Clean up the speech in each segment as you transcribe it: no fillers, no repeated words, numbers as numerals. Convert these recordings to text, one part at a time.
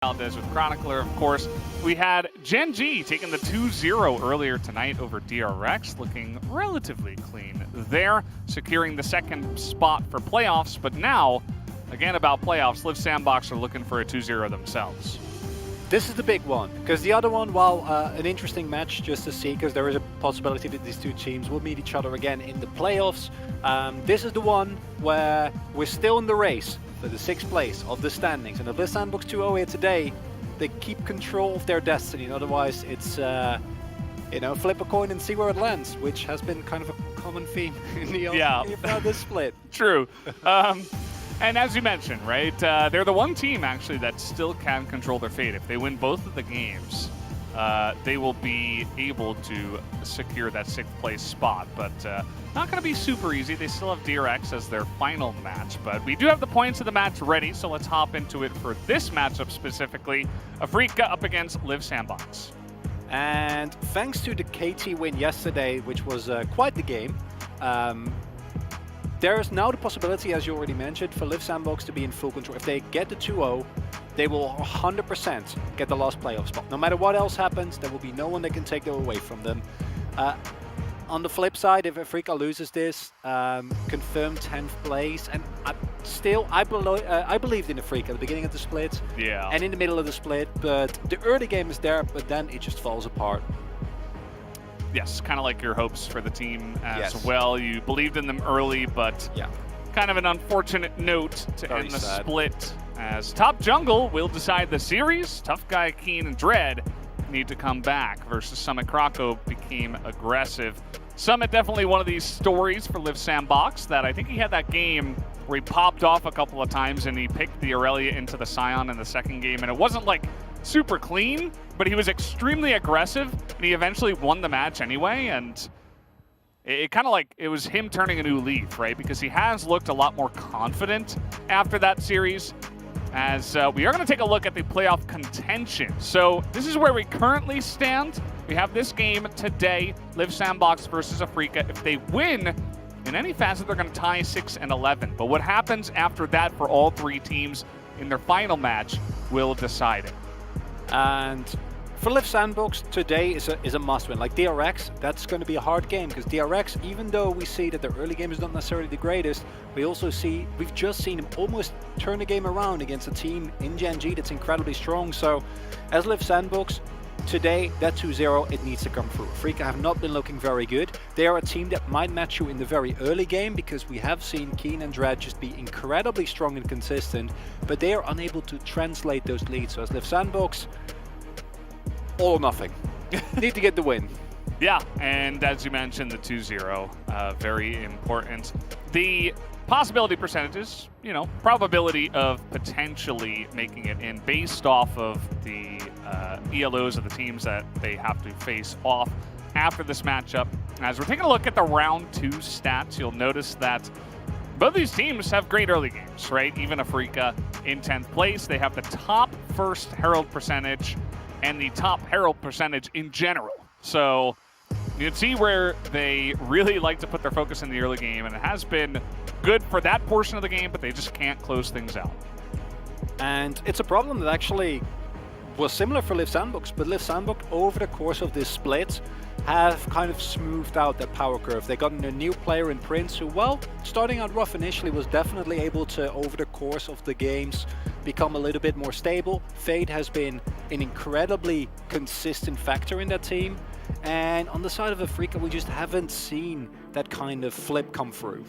Valdez with Chronicler, of course. We had Gen G taking the 2-0 earlier tonight over DRX, looking relatively clean there, securing the second spot for playoffs. But now, again about playoffs, LSBㅅ are looking for a 2-0 themselves. This is the big one, because the other one, while an interesting match just to see, because there is a possibility that these two teams will meet each other again in the playoffs, this is the one where we're still in the race for the 6th place of the standings. And if LSBㅅ 2-0 here today, they keep control of their destiny. And otherwise, it's, flip a coin and see where it lands, which has been kind of a common theme in the this split. True. And as you mentioned, right, they're the one team, actually, that still can control their fate. If they win both of the games, they will be able to secure that 6th place spot. But not going to be super easy. They still have DRX as their final match. But we do have the points of the match ready, so let's hop into it for this matchup specifically. Afrika up against LSBㅅ. And thanks to the KT win yesterday, which was quite the game, there is now the possibility, as you already mentioned, for LSBㅅ to be in full control. If they get the 2-0, they will 100% get the last playoff spot. No matter what else happens, there will be no one that can take them away from them. On the flip side, if Afrika loses this, confirmed 10th place, and I believed in Afrika at the beginning of the split, and in the middle of the split, but the early game is there, but then it just falls apart. Yes, kind of like your hopes for the team as well. You believed in them early, but kind of an unfortunate note to end the split. As top jungle will decide the series, Tough Guy, Keen, and Dread need to come back versus Summit. Krakow became aggressive. Summit definitely one of these stories for LSBㅅ that I think he had that game where he popped off a couple of times and he picked the Aurelia into the Scion in the second game, and it wasn't like super clean, but he was extremely aggressive, and he eventually won the match anyway. And it kind of like it was him turning a new leaf, right? Because he has looked a lot more confident after that series. As we are going to take a look at the playoff contention. So this is where we currently stand. We have this game today, LSBㅅ versus Afrika. If they win in any facet, they're going to tie 6-11. But what happens after that for all three teams in their final match will decide it. And for LSBㅅ, today is a must-win. Like DRX, that's going to be a hard game, because DRX, even though we see that the early game is not necessarily the greatest, we've just seen him almost turn the game around against a team in Gen G that's incredibly strong. So as LSBㅅ, today, that 2-0, it needs to come through. Afrika have not been looking very good. They are a team that might match you in the very early game, because we have seen Keen and Dread just be incredibly strong and consistent, but they are unable to translate those leads. So as LSBㅅ, all or nothing. Need to get the win. Yeah, and as you mentioned, the 2-0, very important. The possibility percentages, probability of potentially making it in based off of the ELOs of the teams that they have to face off after this matchup. As we're taking a look at the round 2 stats, you'll notice that both these teams have great early games, right? Even Afrika in 10th place. They have the top first Herald percentage and the top Herald percentage in general. So you can see where they really like to put their focus in the early game, and it has been good for that portion of the game, but they just can't close things out. And it's a problem that actually was similar for LSBㅅ, but LSBㅅ over the course of this split have kind of smoothed out that power curve. They got a new player in Prince who, well, starting out rough initially, was definitely able to, over the course of the games, become a little bit more stable. Fade has been an incredibly consistent factor in that team. And on the side of Afrika, we just haven't seen that kind of flip come through.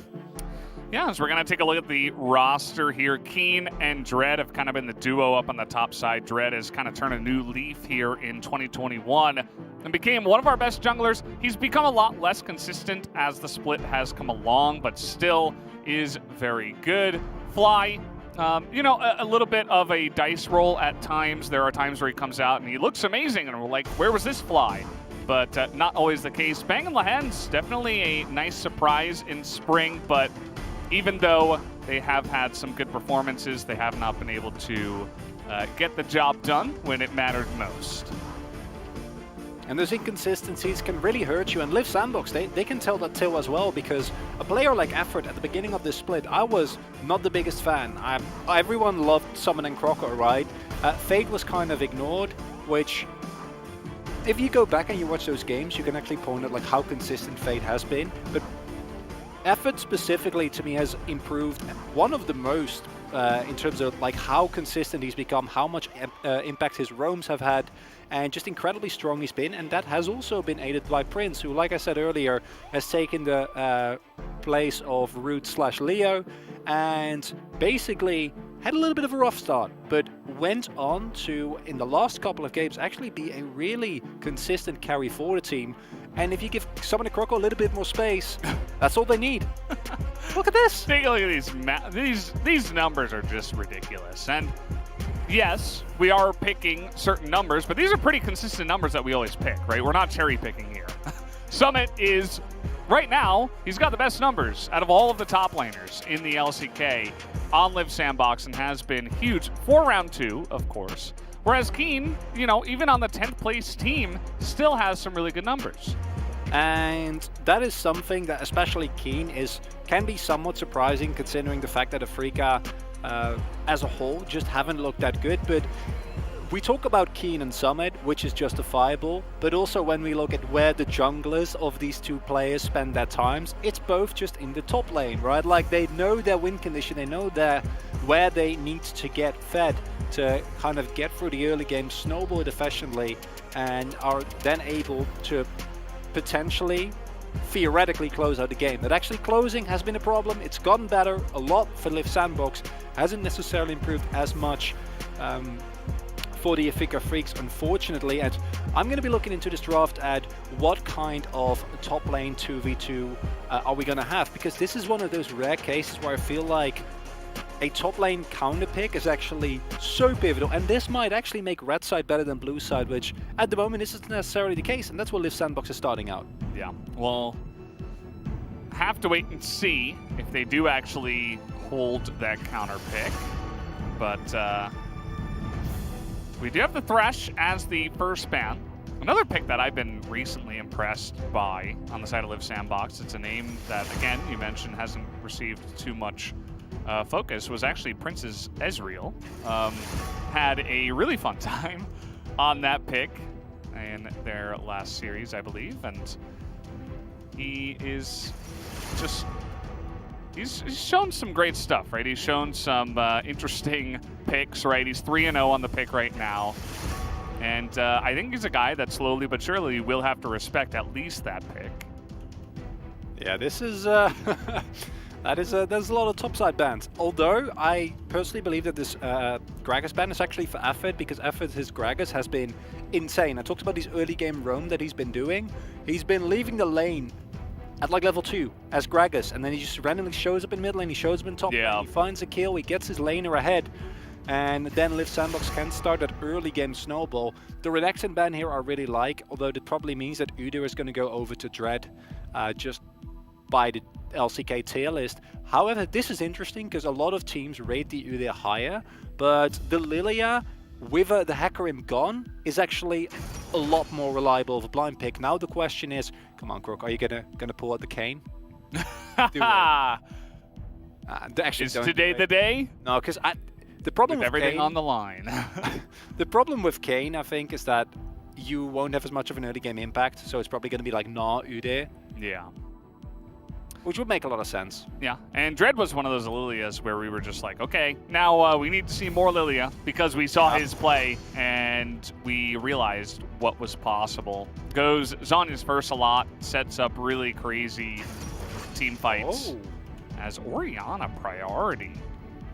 Yeah, so we're going to take a look at the roster here. Keen and Dread have kind of been the duo up on the top side. Dread has kind of turned a new leaf here in 2021 and became one of our best junglers. He's become a lot less consistent as the split has come along, but still is very good. Fly, a little bit of a dice roll at times. There are times where he comes out and he looks amazing, and we're like, where was this Fly? But not always the case. Bang and Lahen's definitely a nice surprise in spring, but even though they have had some good performances, they have not been able to get the job done when it mattered most. And those inconsistencies can really hurt you. And LSBㅅ, they can tell that tale as well, because a player like Effort at the beginning of this split, I was not the biggest fan. Everyone loved Summon and Crocker, right? Fade was kind of ignored, which, if you go back and you watch those games, you can actually point at like how consistent Fade has been. But Effort specifically, to me, has improved one of the most in terms of like how consistent he's become, how much impact his roams have had, and just incredibly strong he's been. And that has also been aided by Prince, who, like I said earlier, has taken the place of Root/Leo and basically had a little bit of a rough start, but went on to, in the last couple of games, actually be a really consistent carry for the team. And if you give Summon and Croco a little bit more space, that's all they need. Look at this! Take a look at these numbers are just ridiculous. And yes, we are picking certain numbers, but these are pretty consistent numbers that we always pick, right? We're not cherry picking here. Summit is, right now, he's got the best numbers out of all of the top laners in the LCK on Live Sandbox and has been huge for round 2, of course. Whereas Keen, you know, even on the 10th place team, still has some really good numbers. And that is something that, especially Keen, can be somewhat surprising considering the fact that Afrika as a whole just haven't looked that good. But we talk about Keen and Summit, which is justifiable, but also when we look at where the junglers of these two players spend their times, it's both just in the top lane, right? Like, they know their win condition, they know where they need to get fed to kind of get through the early game, snowball it efficiently, and are then able to potentially, theoretically, close out the game. But actually closing has been a problem. It's gotten better a lot for Live Sandbox, hasn't necessarily improved as much for the Afrika Freaks, unfortunately. And I'm going to be looking into this draft at what kind of top lane 2v2 are we going to have, because this is one of those rare cases where I feel like a top lane counter pick is actually so pivotal, and this might actually make red side better than blue side, which at the moment isn't necessarily the case, and that's what Live Sandbox is starting out. Yeah, well, have to wait and see if they do actually hold that counter pick, but we do have the Thresh as the first ban. Another pick that I've been recently impressed by on the side of Live Sandbox, it's a name that, again, you mentioned hasn't received too much focus, was actually Prince's Ezreal. Had a really fun time on that pick in their last series, I believe, and he is just, he's shown some great stuff, right? He's shown some interesting picks, right? He's 3-0 on the pick right now, and I think he's a guy that slowly but surely will have to respect at least that pick. Yeah, this is there's a lot of topside bans. Although I personally believe that this Gragas ban is actually for Effort, because Effort, his Gragas has been insane. I talked about these early game roam that he's been doing. He's been leaving the lane at like level 2 as Gragas, and then he just randomly shows up in mid lane, he shows up in top lane, he finds a kill, he gets his laner ahead, and then Live Sandbox can start that early game snowball. The Redaxon ban here I really like, although that probably means that Udyr is going to go over to Dread just by the LCK tier list. However, this is interesting because a lot of teams rate the Udyr higher, but the Lilia with the Hecarim gone is actually a lot more reliable of a blind pick. Now the question is, come on, Croc, are you gonna pull out the cane? Actually, is today the day? No, because the problem with everything Kayn, on the line. the problem with Kayn, I think, is that you won't have as much of an early game impact, so it's probably going to be like Udyr. Yeah. Which would make a lot of sense. Yeah, and Dread was one of those Lilias where we were just like, okay, now we need to see more Lilia, because we saw his play and we realized what was possible. Goes Zhonya's first a lot, sets up really crazy team fights as Orianna priority.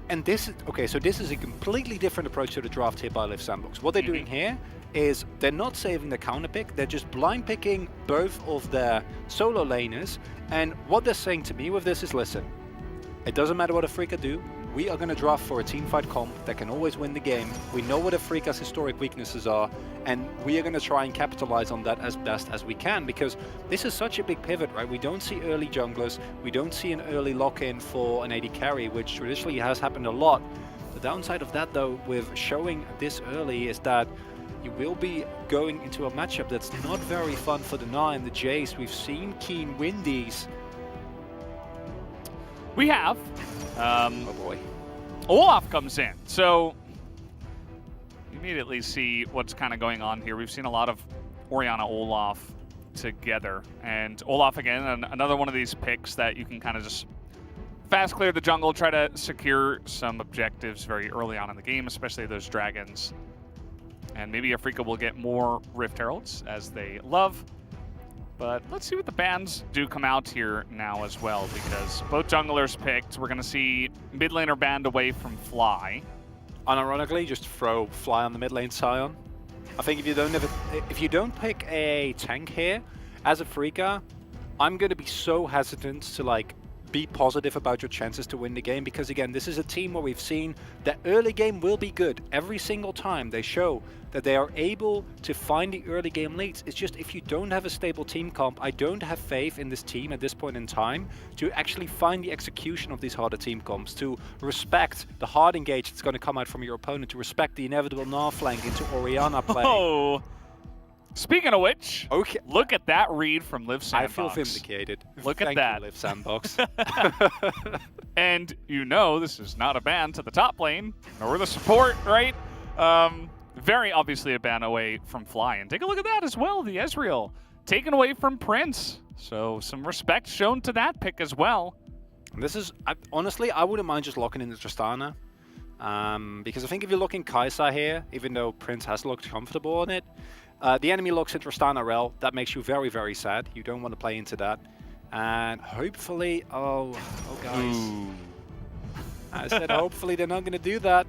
And this is, okay, so this is a completely different approach to the draft here by Live Sandbox. What they're doing here is they're not saving the counter pick, they're just blind picking both of their solo laners. And what they're saying to me with this is, listen, it doesn't matter what Afrika do, we are going to draft for a teamfight comp that can always win the game. We know what Afrika's historic weaknesses are, and we are going to try and capitalize on that as best as we can, because this is such a big pivot, right? We don't see early junglers, we don't see an early lock-in for an AD carry, which traditionally has happened a lot. The downside of that, though, with showing this early is that you will be going into a matchup that's not very fun for the Na'Vi and the Jace. We've seen Keen win these. We have. Oh boy. Olaf comes in. So you immediately see what's kind of going on here. We've seen a lot of Orianna Olaf together, and Olaf again, another one of these picks that you can kind of just fast clear the jungle, try to secure some objectives very early on in the game, especially those dragons. And maybe Afreeca will get more Rift Heralds, as they love. But let's see what the bans do come out here now as well, because both junglers picked. We're going to see mid laner banned away from Fly. Unironically, just throw Fly on the mid lane Sion. I think if you don't pick a tank here, as Afreeca, I'm going to be so hesitant to like be positive about your chances to win the game, because again, this is a team where we've seen that early game will be good every single time. They show that they are able to find the early game leads. It's just if you don't have a stable team comp, I don't have faith in this team at this point in time to actually find the execution of these harder team comps, to respect the hard engage that's going to come out from your opponent, to respect the inevitable Gnar flank into Orianna play. Oh, speaking of which, okay, look at that read from Liv Sandbox. I feel vindicated. Look Thank at that. You, Liv Sandbox. And you know this is not a ban to the top lane, nor the support, right? Very obviously a ban away from Fly. And take a look at that as well, the Ezreal taken away from Prince. So some respect shown to that pick as well. This is, honestly, I wouldn't mind just locking in the Tristana. Because I think if you're looking Kai'Sa here, even though Prince has looked comfortable on it, the enemy looks at Tristana Rel. That makes you very, very sad. You don't want to play into that. And hopefully, oh guys. Ooh. I said hopefully they're not going to do that.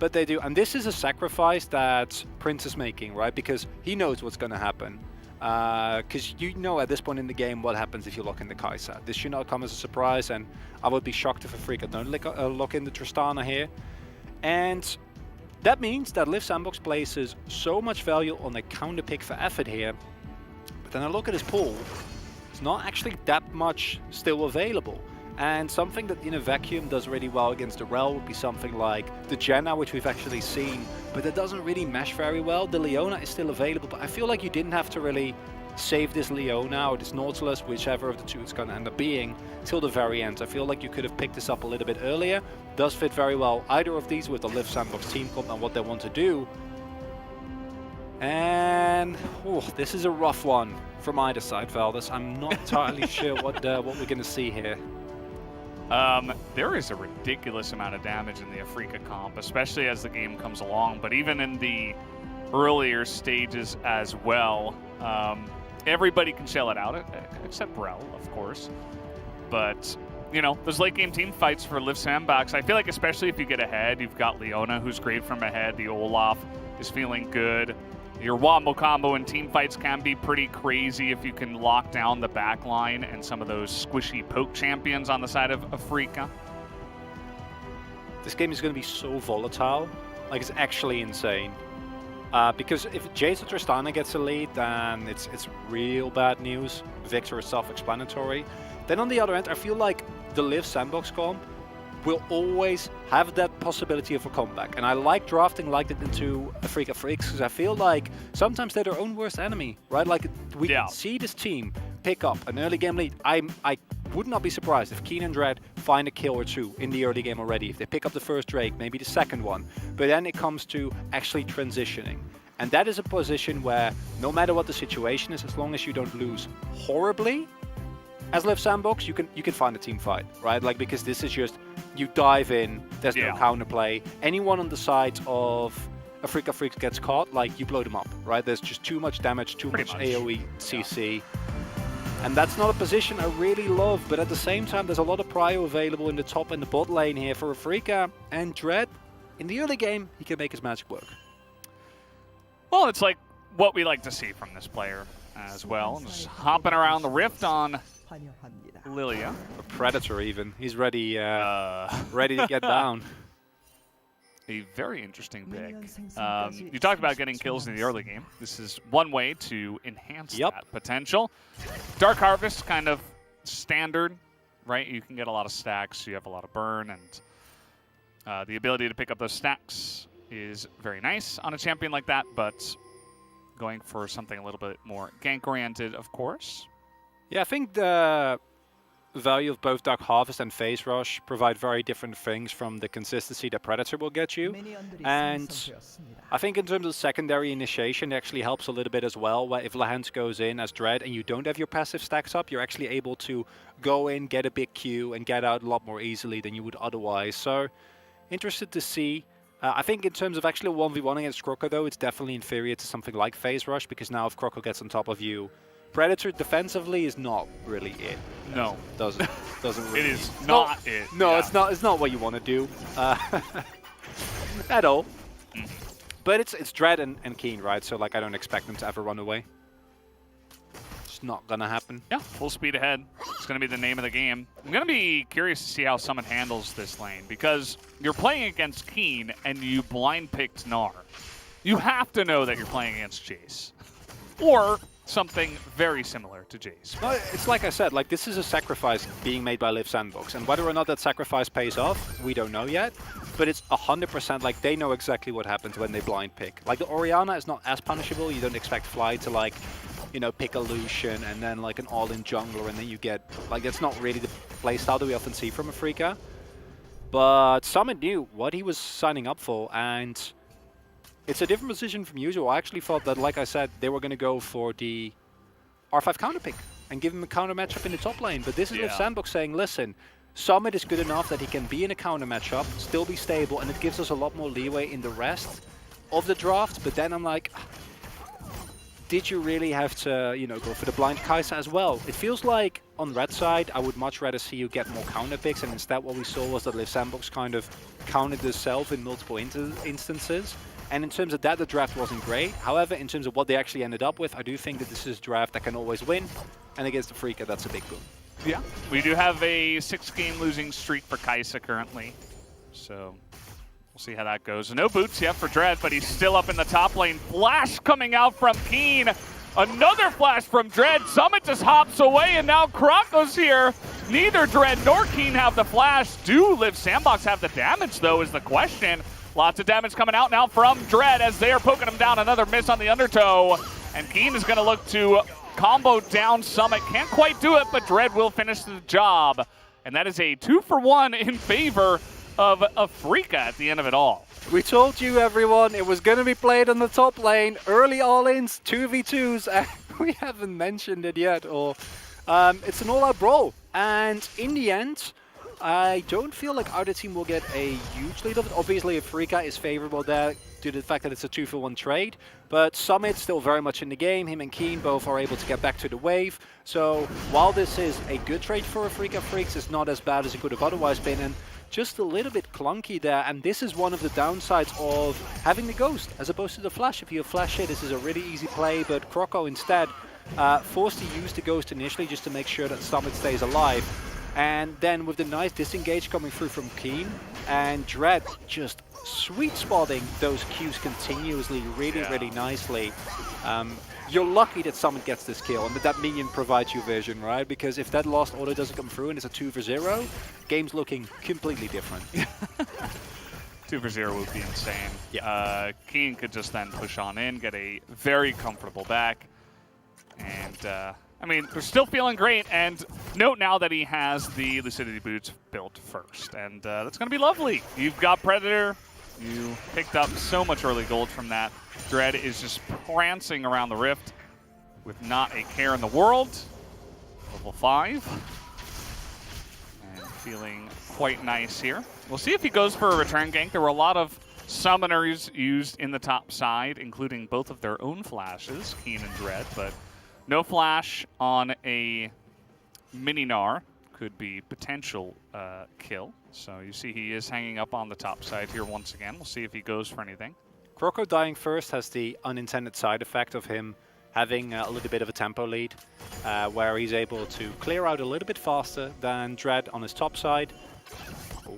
But they do. And this is a sacrifice that Prince is making, right? Because he knows what's going to happen. Because you know at this point in the game what happens if you lock in the Kai'Sa. This should not come as a surprise, and I would be shocked if Afreeca don't lock in the Tristana here. And that means that Liv Sandbox places so much value on a counter pick for effort here. But then I look at his pool, it's not actually that much still available. And something that in a vacuum does really well against the Rel would be something like the Jenna, which we've actually seen, but it doesn't really mesh very well. The Leona is still available, but I feel like you didn't have to really save this Leona or this Nautilus, whichever of the two it's going to end up being, till the very end. I feel like you could have picked this up a little bit earlier. Does fit very well either of these with the Liv Sandbox team comp and what they want to do. And this is a rough one from either side, Valdez. I'm not entirely sure what we're going to see here. There is a ridiculous amount of damage in the Afreeca comp, especially as the game comes along, but even in the earlier stages as well. Everybody can shell it out, except Rel, of course. But, you know, those late game team fights for Liv Sandbox, I feel like especially if you get ahead, you've got Leona, who's great from ahead, the Olaf is feeling good. Your Wombo combo in team fights can be pretty crazy if you can lock down the back line and some of those squishy poke champions on the side of Afreeca. This game is going to be so volatile. Like, it's actually insane. Because if Jace or Tristana gets a lead, then it's real bad news. Victor is self-explanatory. Then on the other end, I feel like the Liv Sandbox comp will always have that possibility of a comeback. And I like drafting like that into Afreeca Freaks, because I feel like sometimes they're their own worst enemy, right? Like, we can see this team pick up an early game lead. I would not be surprised if Keen and Dread find a kill or two in the early game already. If they pick up the first Drake, maybe the second one. But then it comes to actually transitioning. And that is a position where no matter what the situation is, as long as you don't lose horribly, as Liv Sandbox, you can find a team fight, right? Like, because this is just, you dive in, there's no counterplay. Anyone on the side of Afreeca Freaks gets caught, like, you blow them up, right? There's just too much damage, too much AoE CC. And that's not a position I really love, but at the same time, there's a lot of prio available in the top and the bot lane here for Afreeca. And Dread, in the early game, he can make his magic work. Well, it's like what we like to see from this player as well. Just hopping around the rift on Lilia. A Predator even. He's ready ready to get down. A very interesting pick. You talked about getting kills in the early game. This is one way to enhance that potential. Dark Harvest, kind of standard, right? You can get a lot of stacks, you have a lot of burn, and the ability to pick up those stacks is very nice on a champion like that, but going for something a little bit more gank-oriented, of course. Yeah, I think the value of both Dark Harvest and Phase Rush provide very different things from the consistency that Predator will get you. And I think in terms of secondary initiation, it actually helps a little bit as well, where if Lehans goes in as Dread and you don't have your passive stacks up, you're actually able to go in, get a big Q, and get out a lot more easily than you would otherwise. So, interested to see. I think in terms of actually 1v1 against Croco, though, it's definitely inferior to something like Phase Rush, because now if Croco gets on top of you, Predator defensively is not really it. No. Doesn't really. It is not it. No, yeah. It's not what you want to do at all. But it's Dread and Keen, right? So like I don't expect them to ever run away. It's not gonna happen. Yeah, full speed ahead. It's gonna be the name of the game. I'm gonna be curious to see how Summit handles this lane, because you're playing against Keen and you blind picked Gnar. You have to know that you're playing against Jace. Or something very similar to Jace. No, it's like I said, like this is a sacrifice being made by Liv Sandbox, and whether or not that sacrifice pays off, we don't know yet. But it's 100% like they know exactly what happens when they blind pick. Like the Orianna is not as punishable. You don't expect Fly to like, you know, pick a Lucian and then like an all-in jungler, and then you get like that's not really the playstyle that we often see from Afrika. But Summit knew what he was signing up for, and it's a different position from usual. I actually thought that, like I said, they were going to go for the R5 counter pick and give him a counter matchup in the top lane. But this is Liv Sandbox saying, listen, Summit is good enough that he can be in a counter matchup, still be stable, and it gives us a lot more leeway in the rest of the draft. But then I'm like, did you really have to, you know, go for the blind Kai'Sa as well? It feels like on red side, I would much rather see you get more counter picks, and instead what we saw was that Liv Sandbox kind of countered itself in multiple instances. And in terms of that, the draft wasn't great. However, in terms of what they actually ended up with, I do think that this is a draft that can always win. And against Afrika, that's a big boon. Yeah, we do have a 6-game losing streak for Kai'Sa currently. So we'll see how that goes. No boots yet for Dread, but he's still up in the top lane. Flash coming out from Keen. Another flash from Dread. Summit just hops away, and now Croco's here. Neither Dread nor Keen have the flash. Do Liv Sandbox have the damage, though, is the question. Lots of damage coming out now from Dread as they are poking him down. Another miss on the undertow. And Keen is going to look to combo down Summit. Can't quite do it, but Dread will finish the job. And that is a 2-for-1 in favor of Afrika at the end of it all. We told you, everyone, it was going to be played on the top lane. Early all-ins, 2v2s, and we haven't mentioned it yet. Or it's an all-out brawl. And in the end, I don't feel like either team will get a huge lead of it. Obviously, Afrika is favorable there due to the fact that it's a 2-for-1 trade. But Summit still very much in the game. Him and Keen both are able to get back to the wave. So while this is a good trade for Afrika Freaks, it's not as bad as it could have otherwise been. And just a little bit clunky there. And this is one of the downsides of having the Ghost as opposed to the Flash. If you have Flash here, this is a really easy play. But Croco instead forced to use the Ghost initially just to make sure that Summit stays alive. And then with the nice disengage coming through from Keen, and Dread just sweet spotting those Qs continuously really nicely. You're lucky that Summit gets this kill and that minion provides you vision, right? Because if that last order doesn't come through and it's a 2-for-0, game's looking completely different. 2-for-0 would be insane. Yeah. Keen could just then push on in, get a very comfortable back. And I mean, they're still feeling great, and note now that he has the Lucidity boots built first, and that's going to be lovely. You've got Predator. You picked up so much early gold from that. Dread is just prancing around the Rift with not a care in the world. Level 5. And feeling quite nice here. We'll see if he goes for a return gank. There were a lot of summoners used in the top side, including both of their own flashes, Keen and Dread, but no flash on a mini Gnar could be potential kill. So you see he is hanging up on the top side here once again. We'll see if he goes for anything. Croco dying first has the unintended side effect of him having a little bit of a tempo lead, where he's able to clear out a little bit faster than Dread on his top side.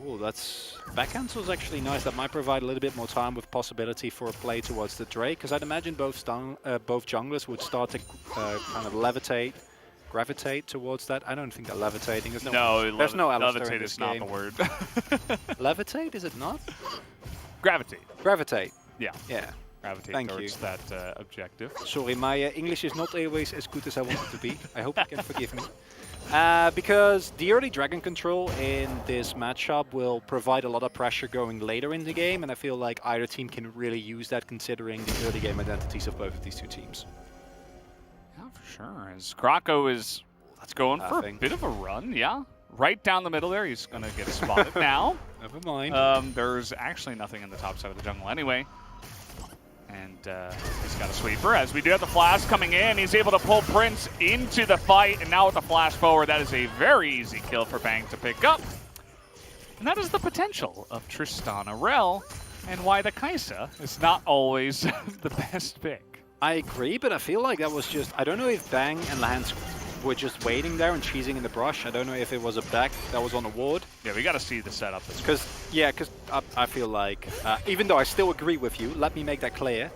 Oh, that's back cancel is actually nice. That might provide a little bit more time with possibility for a play towards the Drake, because I'd imagine both junglers would start to kind of gravitate towards that. I don't think they're levitating. There's no levitate is not the word. Levitate, is it not? Gravitate. Gravitate. Yeah. Yeah. gravitate towards that objective. Sorry, my English is not always as good as I want it to be. I hope you can forgive me. Because the early dragon control in this matchup will provide a lot of pressure going later in the game, and I feel like either team can really use that considering the early game identities of both of these two teams. Yeah, for sure. As Kroko is going for a bit of a run, yeah. Right down the middle there, he's going to get spotted now. Never mind. There's actually nothing in the top side of the jungle anyway. And he's got a sweeper. As we do have the flash coming in, he's able to pull Prince into the fight. And now with the flash forward, that is a very easy kill for Bang to pick up. And that is the potential of Tristan Arel, and why the Kaisa is not always the best pick. I agree, but I feel like that was just... I don't know if Bang and Lahans were just waiting there and cheesing in the brush. I don't know if it was a back that was on a ward. Yeah, we got to see the setup. Because I feel like, even though I still agree with you, let me make that clear,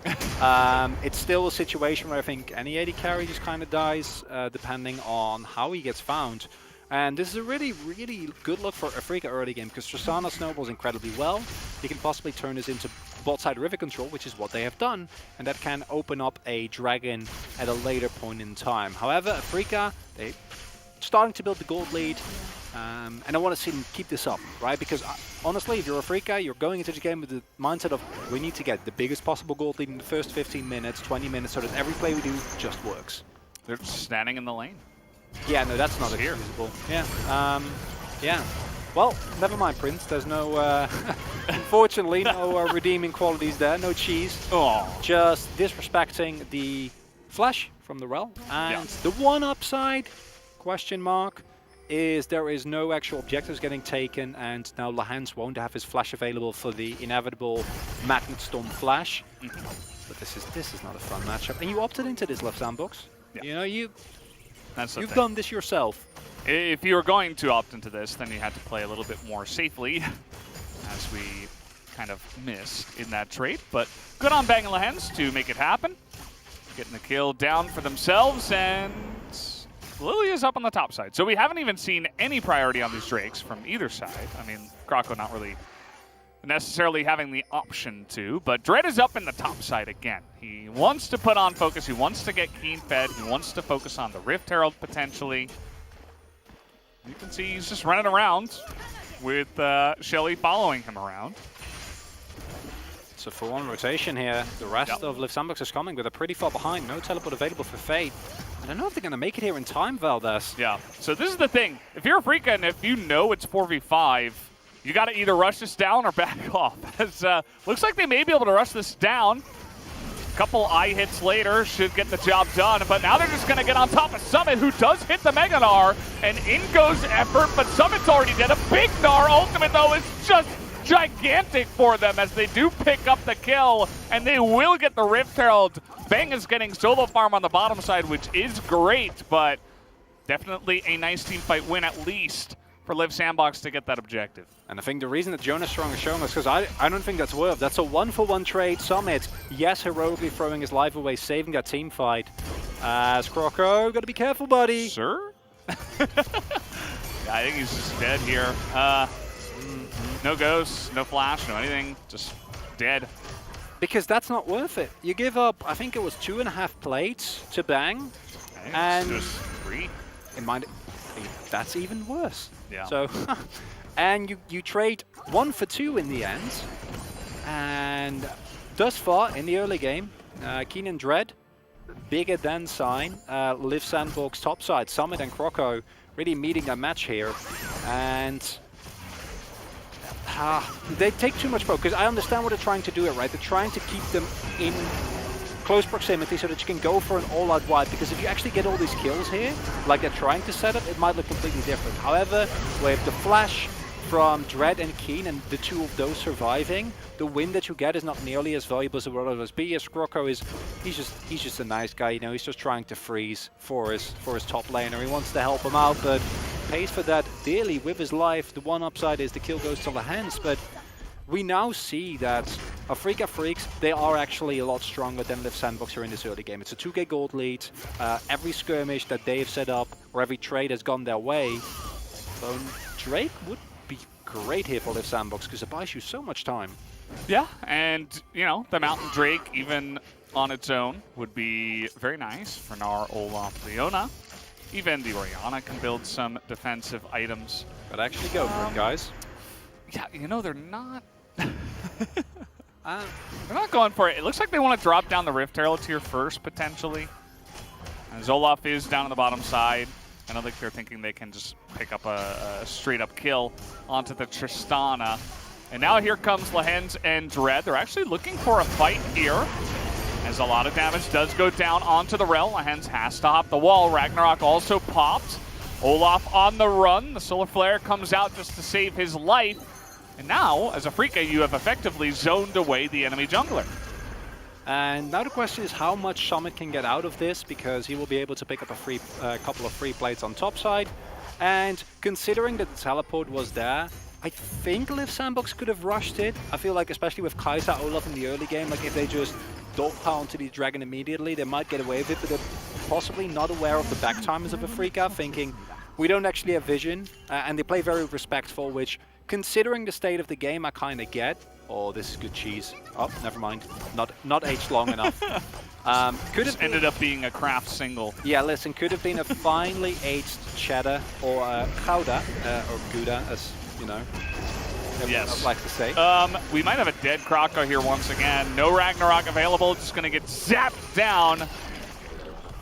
it's still a situation where I think any AD carry just kind of dies, depending on how he gets found. And this is a really, really good look for Afrika early game, because Tristana snowballs incredibly well. He can possibly turn this into bot side river control, which is what they have done, and that can open up a dragon at a later point in time. However, Afrika, they're starting to build the gold lead, and I want to see them keep this up, right? Because honestly, if you're Afrika, you're going into the game with the mindset of we need to get the biggest possible gold lead in the first 15 minutes, 20 minutes, so that every play we do just works. They're standing in the lane. Yeah, no, that's not excusable. Yeah, yeah. Well, never mind, Prince. There's no, unfortunately, no redeeming qualities there. No cheese. Oh. Just disrespecting the flash from the Rel. And the one upside, question mark, is there is no actual objectives getting taken, and now Lahans won't have his flash available for the inevitable Magnet Storm flash. But this is not a fun matchup. And you opted into this left sandbox. Yeah. You know, you've done this yourself. If you were going to opt into this, then you had to play a little bit more safely, as we kind of missed in that trade. But good on Bang and Lahans to make it happen. Getting the kill down for themselves, and Lily is up on the top side. So we haven't even seen any priority on these Drakes from either side. I mean, Kroko not really necessarily having the option to, but Dread is up in the top side again. He wants to put on focus, he wants to get Keen fed, he wants to focus on the Rift Herald potentially. You can see he's just running around with Shelly following him around. It's a full-on rotation here. The rest of Liv Sandbox is coming, but they're pretty far behind. No teleport available for Fate. I don't know if they're going to make it here in time, Valdez. Yeah, so this is the thing. If you're Afrika and if you know it's 4v5, you got to either rush this down or back off. As, looks like they may be able to rush this down. Couple eye hits later should get the job done, but now they're just going to get on top of Summit, who does hit the Mega Gnar, and in goes effort, but Summit's already dead. A big Gnar ultimate, though, is just gigantic for them as they do pick up the kill, and they will get the Rift Herald. Bang is getting solo farm on the bottom side, which is great, but definitely a nice team fight win at least for Liv Sandbox to get that objective. And I think the reason that Jonas Strong is showing us, because I don't think that's worth. That's a 1-for-1 trade. Summit, yes, heroically throwing his life away, saving that team fight. As Kroko, gotta be careful, buddy. Sir? Yeah, I think he's just dead here. No ghosts, no flash, no anything, just dead. Because that's not worth it. You give up, I think it was 2.5 plates to Bang. And just 3. In mind, that's even worse. Yeah. So, and you trade 1 for 2 in the end. And thus far in the early game, Keen and Dread, bigger than sign. Liv Sandbox topside, Summit and Kroko really meeting a match here. And they take too much focus. I understand what they're trying to do, right? They're trying to keep them in close proximity so that you can go for an all-out wipe, because if you actually get all these kills here, like they're trying to set up, it might look completely different. However, with the flash from Dread and Keen and the two of those surviving, the win that you get is not nearly as valuable as it would otherwise be. As Kroko is, he's just a nice guy, you know, he's just trying to freeze for his top laner. He wants to help him out, but pays for that dearly with his life. The one upside is the kill goes to Lahans, but we now see that Afrika Freaks, they are actually a lot stronger than Liv Sandbox here in this early game. It's a 2k gold lead. Every skirmish that they've set up, or every trade has gone their way. So Drake would be great here for Liv Sandbox, because it buys you so much time. Yeah, and, you know, the Mountain Drake, even on its own, would be very nice for Gnar, Olaf, Leona. Even the Orianna can build some defensive items. But actually go for it, guys. Yeah, you know, they're not... they're not going for it. It looks like they want to drop down the Rift Herald tier first, potentially. As Olaf is down on the bottom side. I don't think they're thinking they can just pick up a straight-up kill onto the Tristana. And now here comes Lehends and Dread. They're actually looking for a fight here, as a lot of damage does go down onto the Rel. Lehends has to hop the wall. Ragnarok also popped. Olaf on the run. The Solar Flare comes out just to save his life. And now, as Afreeca, you have effectively zoned away the enemy jungler. And now the question is how much Summit can get out of this, because he will be able to pick up a couple of free plates on top side. And considering that the teleport was there, I think Liv Sandbox could have rushed it. I feel like, especially with Kai'Sa, Olaf in the early game, like if they just dogpile onto the dragon immediately, they might get away with it, but they're possibly not aware of the back timers of Afreeca, thinking we don't actually have vision, and they play very respectful, which, considering the state of the game, I kind of get. Oh, this is good cheese. Oh, never mind. Not aged long enough. Could have ended up being a craft single. Yeah, listen, could have been a finely aged cheddar or Gouda, or Gouda, as you know. Yes. I'd like to say. We might have a dead Kroko here once again. No Ragnarok available. Just going to get zapped down.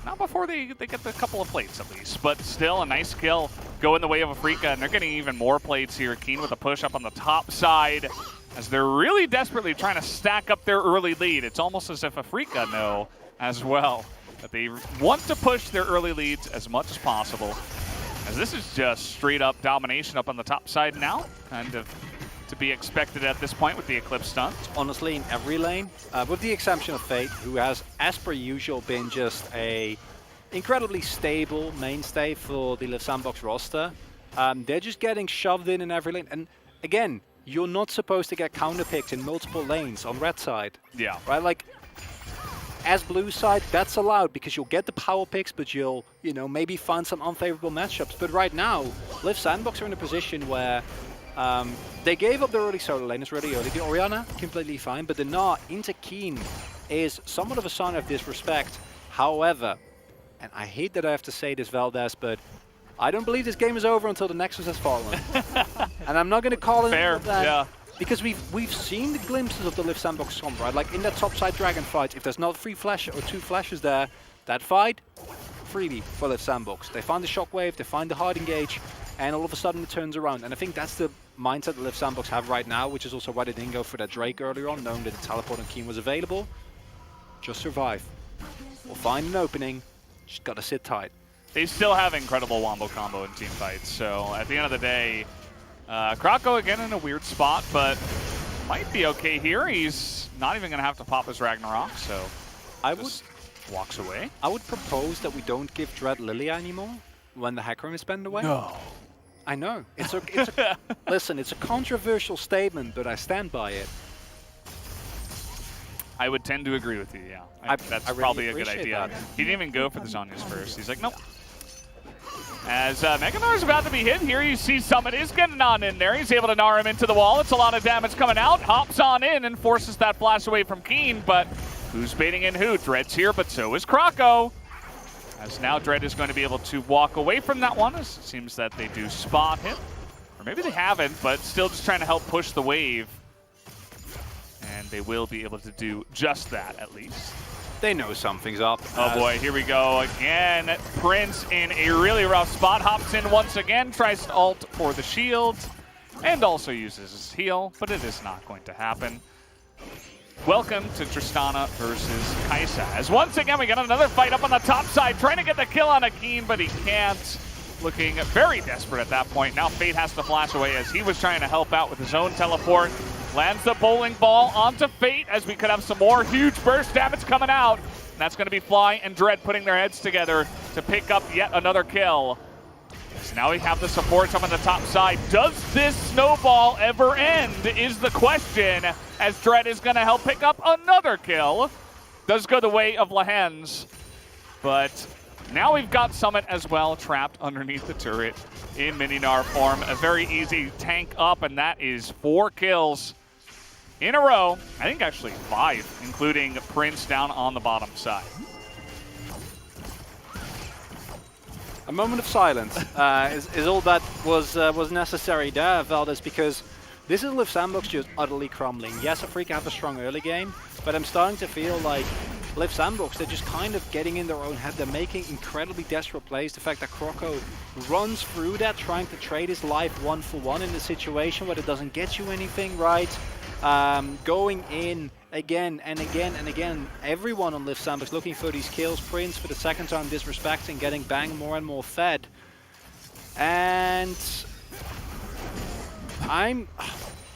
Not before they get a couple of plates, at least. But still, a nice kill. Go in the way of Afreeca, and they're getting even more plates here. Keen with a push up on the top side, as they're really desperately trying to stack up their early lead. It's almost as if Afreeca know as well that they want to push their early leads as much as possible. As this is just straight up domination up on the top side now, kind of to be expected at this point with the Eclipse stun. Honestly, in every lane, with the exception of Fate, who has, as per usual, been just a incredibly stable mainstay for the Liv Sandbox roster, they're just getting shoved in every lane. And again, you're not supposed to get counterpicked in multiple lanes on red side. Yeah. Right? Like, as blue side, that's allowed because you'll get the power picks, but you'll, you know, maybe find some unfavorable matchups. But right now, Liv Sandbox are in a position where they gave up their early solo laners really early. The Orianna, completely fine, but the Gnar into Keen is somewhat of a sign of disrespect. However, and I hate that I have to say this, Valdez, but I don't believe this game is over until the Nexus has fallen. And I'm not going to call it that. Yeah. Because we've seen the glimpses of the Liv Sandbox comp, right? Like in that top side dragon fight, if there's not 3 flash or 2 flashes there, that fight, freebie for Liv Sandbox. They find the shockwave, they find the hard engage, and all of a sudden it turns around. And I think that's the mindset that Liv Sandbox have right now, which is also why they didn't go for that Drake earlier on, knowing that the teleport on Keen was available. Just survive. We'll find an opening, just gotta sit tight. They still have incredible wombo combo in team fights, so at the end of the day, Kroko again in a weird spot, but might be okay here. He's not even going to have to pop his Ragnarok, so I would walks away. I would propose that we don't give Dread Lilia anymore when the Hecarim is banned away. No. I know. Listen, it's a controversial statement, but I stand by it. I would tend to agree with you, yeah. That's really probably a good idea. That. He didn't even go for the Zhonya's first. He's like, nope. As Mega Gnar is about to be hit here, you see Summit is getting on in there. He's able to Gnar him into the wall. It's a lot of damage coming out. Hops on in and forces that flash away from Keen, but who's baiting in who? Dread's here, but so is Kroko. As now Dread is going to be able to walk away from that one. It seems that they do spot him. Or maybe they haven't, but still just trying to help push the wave. And they will be able to do just that, at least. They know something's up. Oh boy, here we go again. Prince in a really rough spot. Hops in once again, tries to ult for the shield, and also uses his heal, but it is not going to happen. Welcome to Tristana versus Kai'Sa. As once again, we got another fight up on the top side, trying to get the kill on Akeem, but he can't. Looking very desperate at that point. Now Fate has to flash away as he was trying to help out with his own teleport. Lands the bowling ball onto Fate as we could have some more huge burst damage coming out. And that's going to be Fly and Dread putting their heads together to pick up yet another kill. So now we have the supports up on the top side. Does this snowball ever end is the question, as Dread is going to help pick up another kill. Does go the way of Lehends, but now we've got Summit as well, trapped underneath the turret in Mini Gnar form. A very easy tank up, and that is 4 kills in a row. I think actually 5, including Prince down on the bottom side. A moment of silence is all that was necessary there, Valdez, because this is LIV Sandbox just utterly crumbling. Yes, Afreeca have a strong early game, but I'm starting to feel like LIV Sandbox, they're just kind of getting in their own head. They're making incredibly desperate plays. The fact that Croco runs through that, trying to trade his life 1-for-1 in a situation where it doesn't get you anything right. Going in again and again and again. Everyone on LIV Sandbox looking for these kills. Prince for the second time disrespecting, getting Bang more and more fed. And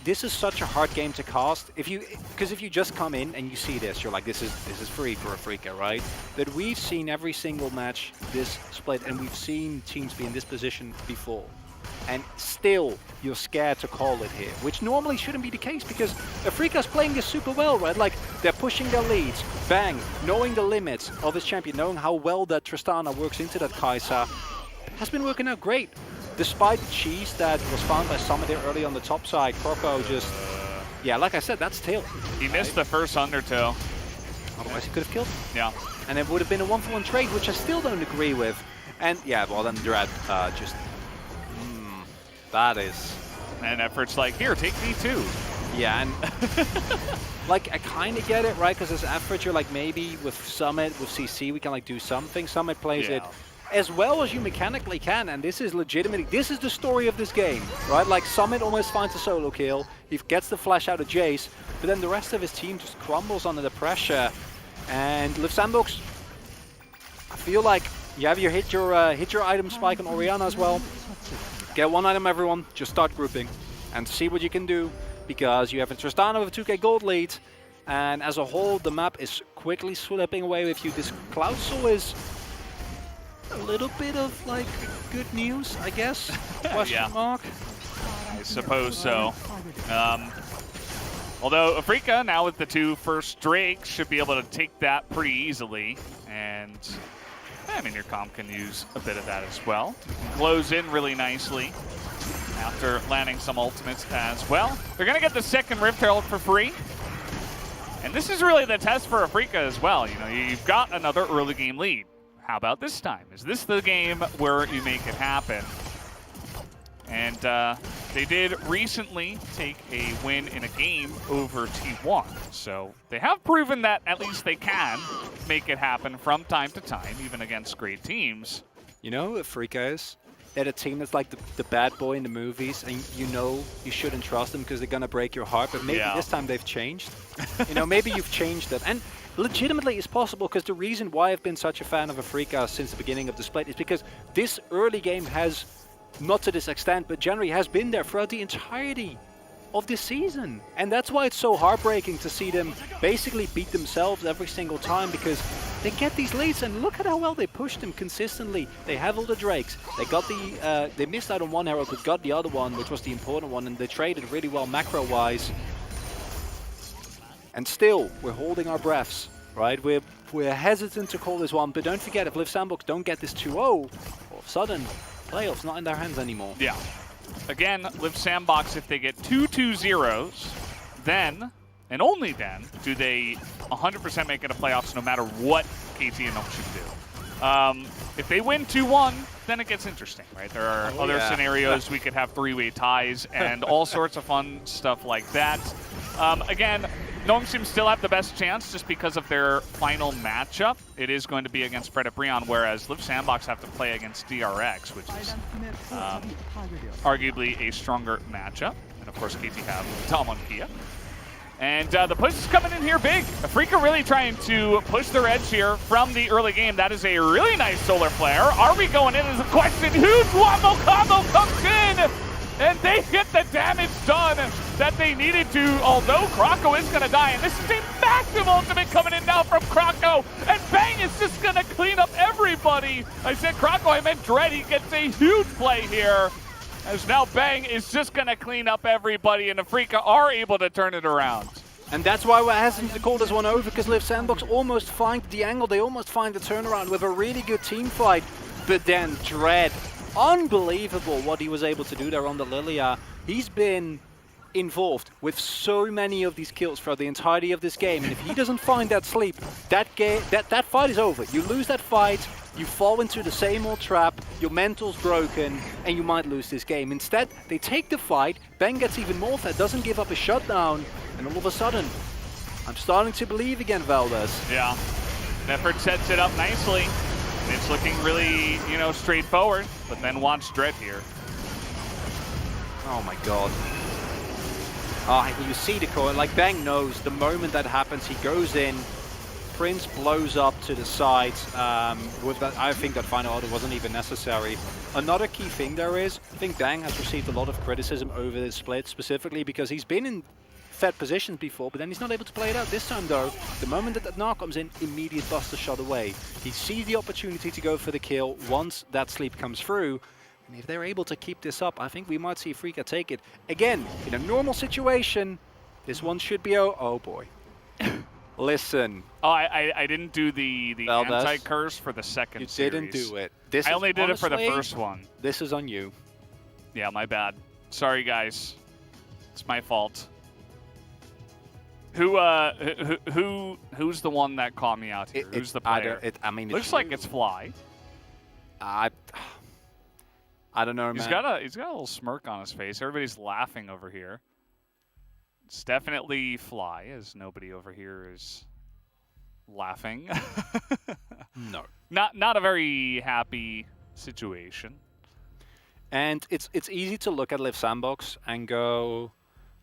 this is such a hard game to cast. Because if you just come in and you see this, you're like, this is free for Afreeca, right? But we've seen every single match this split, and we've seen teams be in this position before. And still, you're scared to call it here, which normally shouldn't be the case because Afreeca's playing this super well, right? Like, they're pushing their leads. Bang, knowing the limits of his champion, knowing how well that Tristana works into that Kai'Sa, has been working out great. Despite the cheese that was found by Summit there early on the top side, Croco just... yeah, like I said, that's tail. He missed the first undertow. Otherwise he could have killed him. Yeah. And it would have been a 1-for-1 trade, which I still don't agree with. And yeah, well then Dread just... that is... and efforts like, here, take me too. Yeah, and like, I kind of get it, right? Because as effort, you're like, maybe with Summit, with CC, we can like do something. Summit plays it as well as you mechanically can, and this is legitimately, this is the story of this game, right? Like, Summit almost finds a solo kill, he gets the flash out of Jace, but then the rest of his team just crumbles under the pressure. And LIV Sandbox, I feel like you have hit your item spike on Orianna as well. Get one item, everyone. Just start grouping and see what you can do, because you have a Tristana with a 2k gold lead, and as a whole, the map is quickly slipping away with you. This Cloud Soul is a little bit of like good news, I guess. Question mark. I suppose so. Although Afreeca now with the 2 first Drakes should be able to take that pretty easily, and I mean, your comp can use a bit of that as well. Close in really nicely after landing some ultimates as well. They're going to get the second Rift Herald for free. And this is really the test for Afreeca as well. You know, you've got another early game lead. How about this time? Is this the game where you make it happen? And they did recently take a win in a game over T1. So they have proven that at least they can make it happen from time to time, even against great teams. You know what Afreeca is? They're a team that's like the bad boy in the movies, and you know you shouldn't trust them because they're going to break your heart. But maybe this time they've changed. You know, maybe you've changed them. And legitimately it's possible, because the reason why I've been such a fan of Afreeca since the beginning of the split is because this early game has, not to this extent, but generally has been there throughout the entirety of this season. And that's why it's so heartbreaking to see them basically beat themselves every single time, because they get these leads and look at how well they push them consistently. They have all the Drakes. They got the, they missed out on one Herald, but got the other one, which was the important one, and they traded really well macro-wise. And still, we're holding our breaths, right? We're hesitant to call this one, but don't forget, if LIV Sandbox don't get this 2-0, all of a sudden, playoffs not in their hands anymore. Yeah. Again, LIV Sandbox, if they get 2 2-0s, then, and only then, do they 100% make it a playoffs no matter what KT and Noam should do. If they win 2-1, then it gets interesting, right? There are other scenarios. We could have 3-way ties and all sorts of fun stuff like that. Again, Noam seems still have the best chance just because of their final matchup. It is going to be against Fred Brion, whereas LIV Sandbox have to play against DRX, which is arguably a stronger matchup. And of course, KT have Tom on Kia. And the push is coming in here big. Afreeca really trying to push their edge here from the early game. That is a really nice solar flare. Are we going in is a question. Huge wombo combo comes in, and they get the damage done that they needed to, although Croco is going to die. And this is a massive ultimate coming in now from Croco. And Bang is just going to clean up everybody. I said Croco, I meant Dread. He gets a huge play here. As now Bang is just going to clean up everybody, and Afreeca are able to turn it around. And that's why we're hesitant to call this one over, because LIV Sandbox almost find the angle, they almost find the turnaround with a really good team fight. But then Dread, unbelievable what he was able to do there on the Lilia. He's been involved with so many of these kills throughout the entirety of this game, and if he doesn't find that sleep, that fight is over. You lose that fight, you fall into the same old trap, your mental's broken, and you might lose this game. Instead, they take the fight, Ben gets even more fed, doesn't give up a shutdown, and all of a sudden, I'm starting to believe again, Valdez. Yeah, Nefert sets it up nicely. It's looking really, you know, straightforward, but then watch Dread here. Oh my god. Oh, you see the core, like Bang knows the moment that happens, he goes in, Prince blows up to the side. With that, I think that final order wasn't even necessary. Another key thing there is, I think Bang has received a lot of criticism over this split, specifically because he's been in fed positions before, but then he's not able to play it out. This time though, the moment that Gnar comes in, immediate buster shot away. He sees the opportunity to go for the kill once that sleep comes through. And if they're able to keep this up, I think we might see Freaka take it. Again, in a normal situation, this one should be oh boy. Listen. Oh, I didn't do the anti-curse for the second series. You didn't do it. I only did it for the first one. This is on you. Yeah, my bad. Sorry, guys. It's my fault. Who's the one that caught me out here? Who's the player? I mean, looks like it's Fly. I don't know, man. He's got a little smirk on his face. Everybody's laughing over here. It's definitely Fly, as nobody over here is laughing. No. Not a very happy situation. And it's easy to look at Live Sandbox and go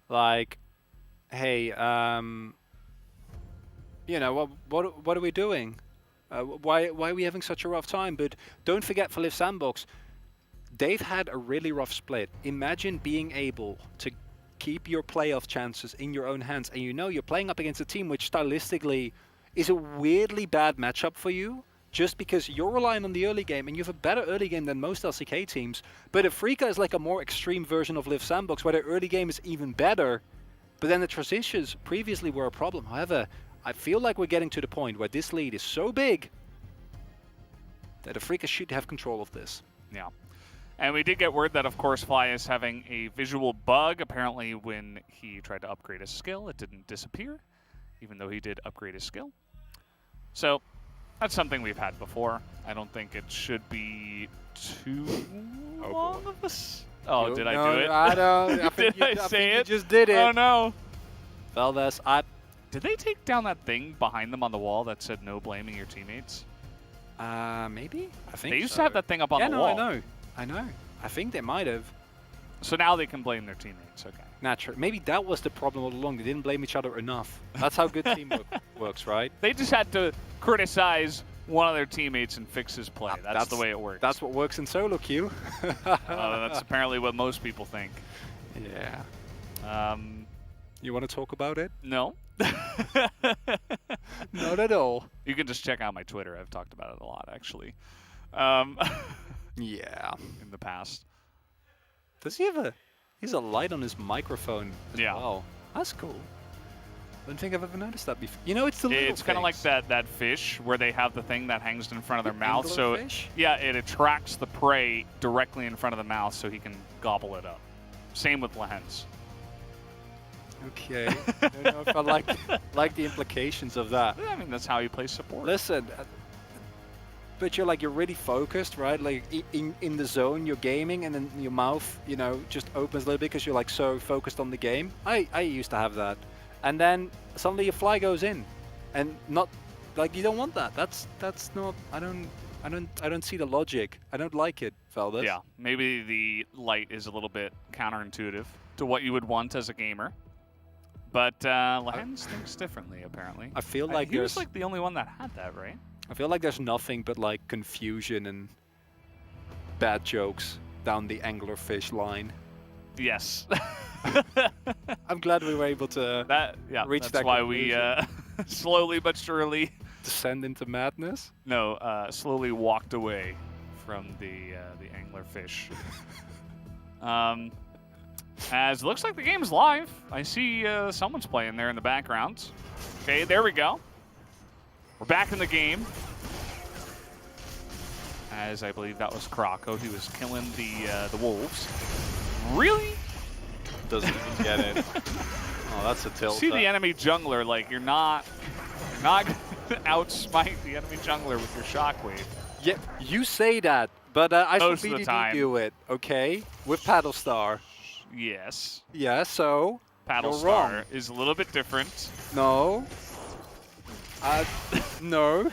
like, hey, you know, what are we doing? Why are we having such a rough time? But don't forget, for Live Sandbox, they've had a really rough split. Imagine being able to keep your playoff chances in your own hands, and you know you're playing up against a team which stylistically is a weirdly bad matchup for you, just because you're relying on the early game, and you have a better early game than most LCK teams. But Freaka is like a more extreme version of Live Sandbox, where their early game is even better, but then the transitions previously were a problem. However, I feel like we're getting to the point where this lead is so big that Freaka should have control of this. Yeah. And we did get word that, of course, Fly is having a visual bug. Apparently, when he tried to upgrade his skill, it didn't disappear, even though he did upgrade his skill. So that's something we've had before. I don't think it should be too long of this. Oh, did I do it? I don't. Did I say it? You just did it. Oh, no. Valdez, Did they take down that thing behind them on the wall that said no blaming your teammates? Maybe? I think they used to have that thing up on the wall. I know. I think they might have. So now they can blame their teammates. Okay. Naturally. Maybe that was the problem all along. They didn't blame each other enough. That's how good teamwork works, right? They just had to criticize one of their teammates and fix his play. That's the way it works. That's what works in solo queue. That's apparently what most people think. Yeah. You want to talk about it? No. Not at all. You can just check out my Twitter. I've talked about it a lot, actually. Yeah. In the past. Does he have he's a light on his microphone as well. That's cool. I don't think I've ever noticed that before. You know, it's the little It's kind of like that fish where they have the thing that hangs in front of their mouth. So fish? Yeah, it attracts the prey directly in front of the mouth so he can gobble it up. Same with Lehens. Okay. I don't know if I like the implications of that. I mean, that's how you play support. Listen, but you're really focused, right? Like in the zone, you're gaming, and then your mouth, you know, just opens a little bit because you're like so focused on the game. I used to have that, and then suddenly your fly goes in, and not like you don't want that. That's not. I don't see the logic. I don't like it, Valdez. Yeah, maybe the light is a little bit counterintuitive to what you would want as a gamer. But Lehens thinks differently, apparently. I feel like he was like the only one that had that, right? I feel like there's nothing but like confusion and bad jokes down the anglerfish line. Yes. I'm glad we were able to reach that. That's why we slowly but surely descend into madness. No, slowly walked away from the anglerfish. As it looks like the game's live. I see someone's playing there in the background. Okay, there we go. We're back in the game. As I believe that was Krako. He was killing the wolves. Really? Doesn't even get it. Oh, that's a tilt. See the enemy jungler, like you're not going to outsmite the enemy jungler with your shockwave. Yeah, you say that, but I Most still of the time. do it, okay? With Paddlestar. Yes. Yeah, so Paddlestar is a little bit different. No. No.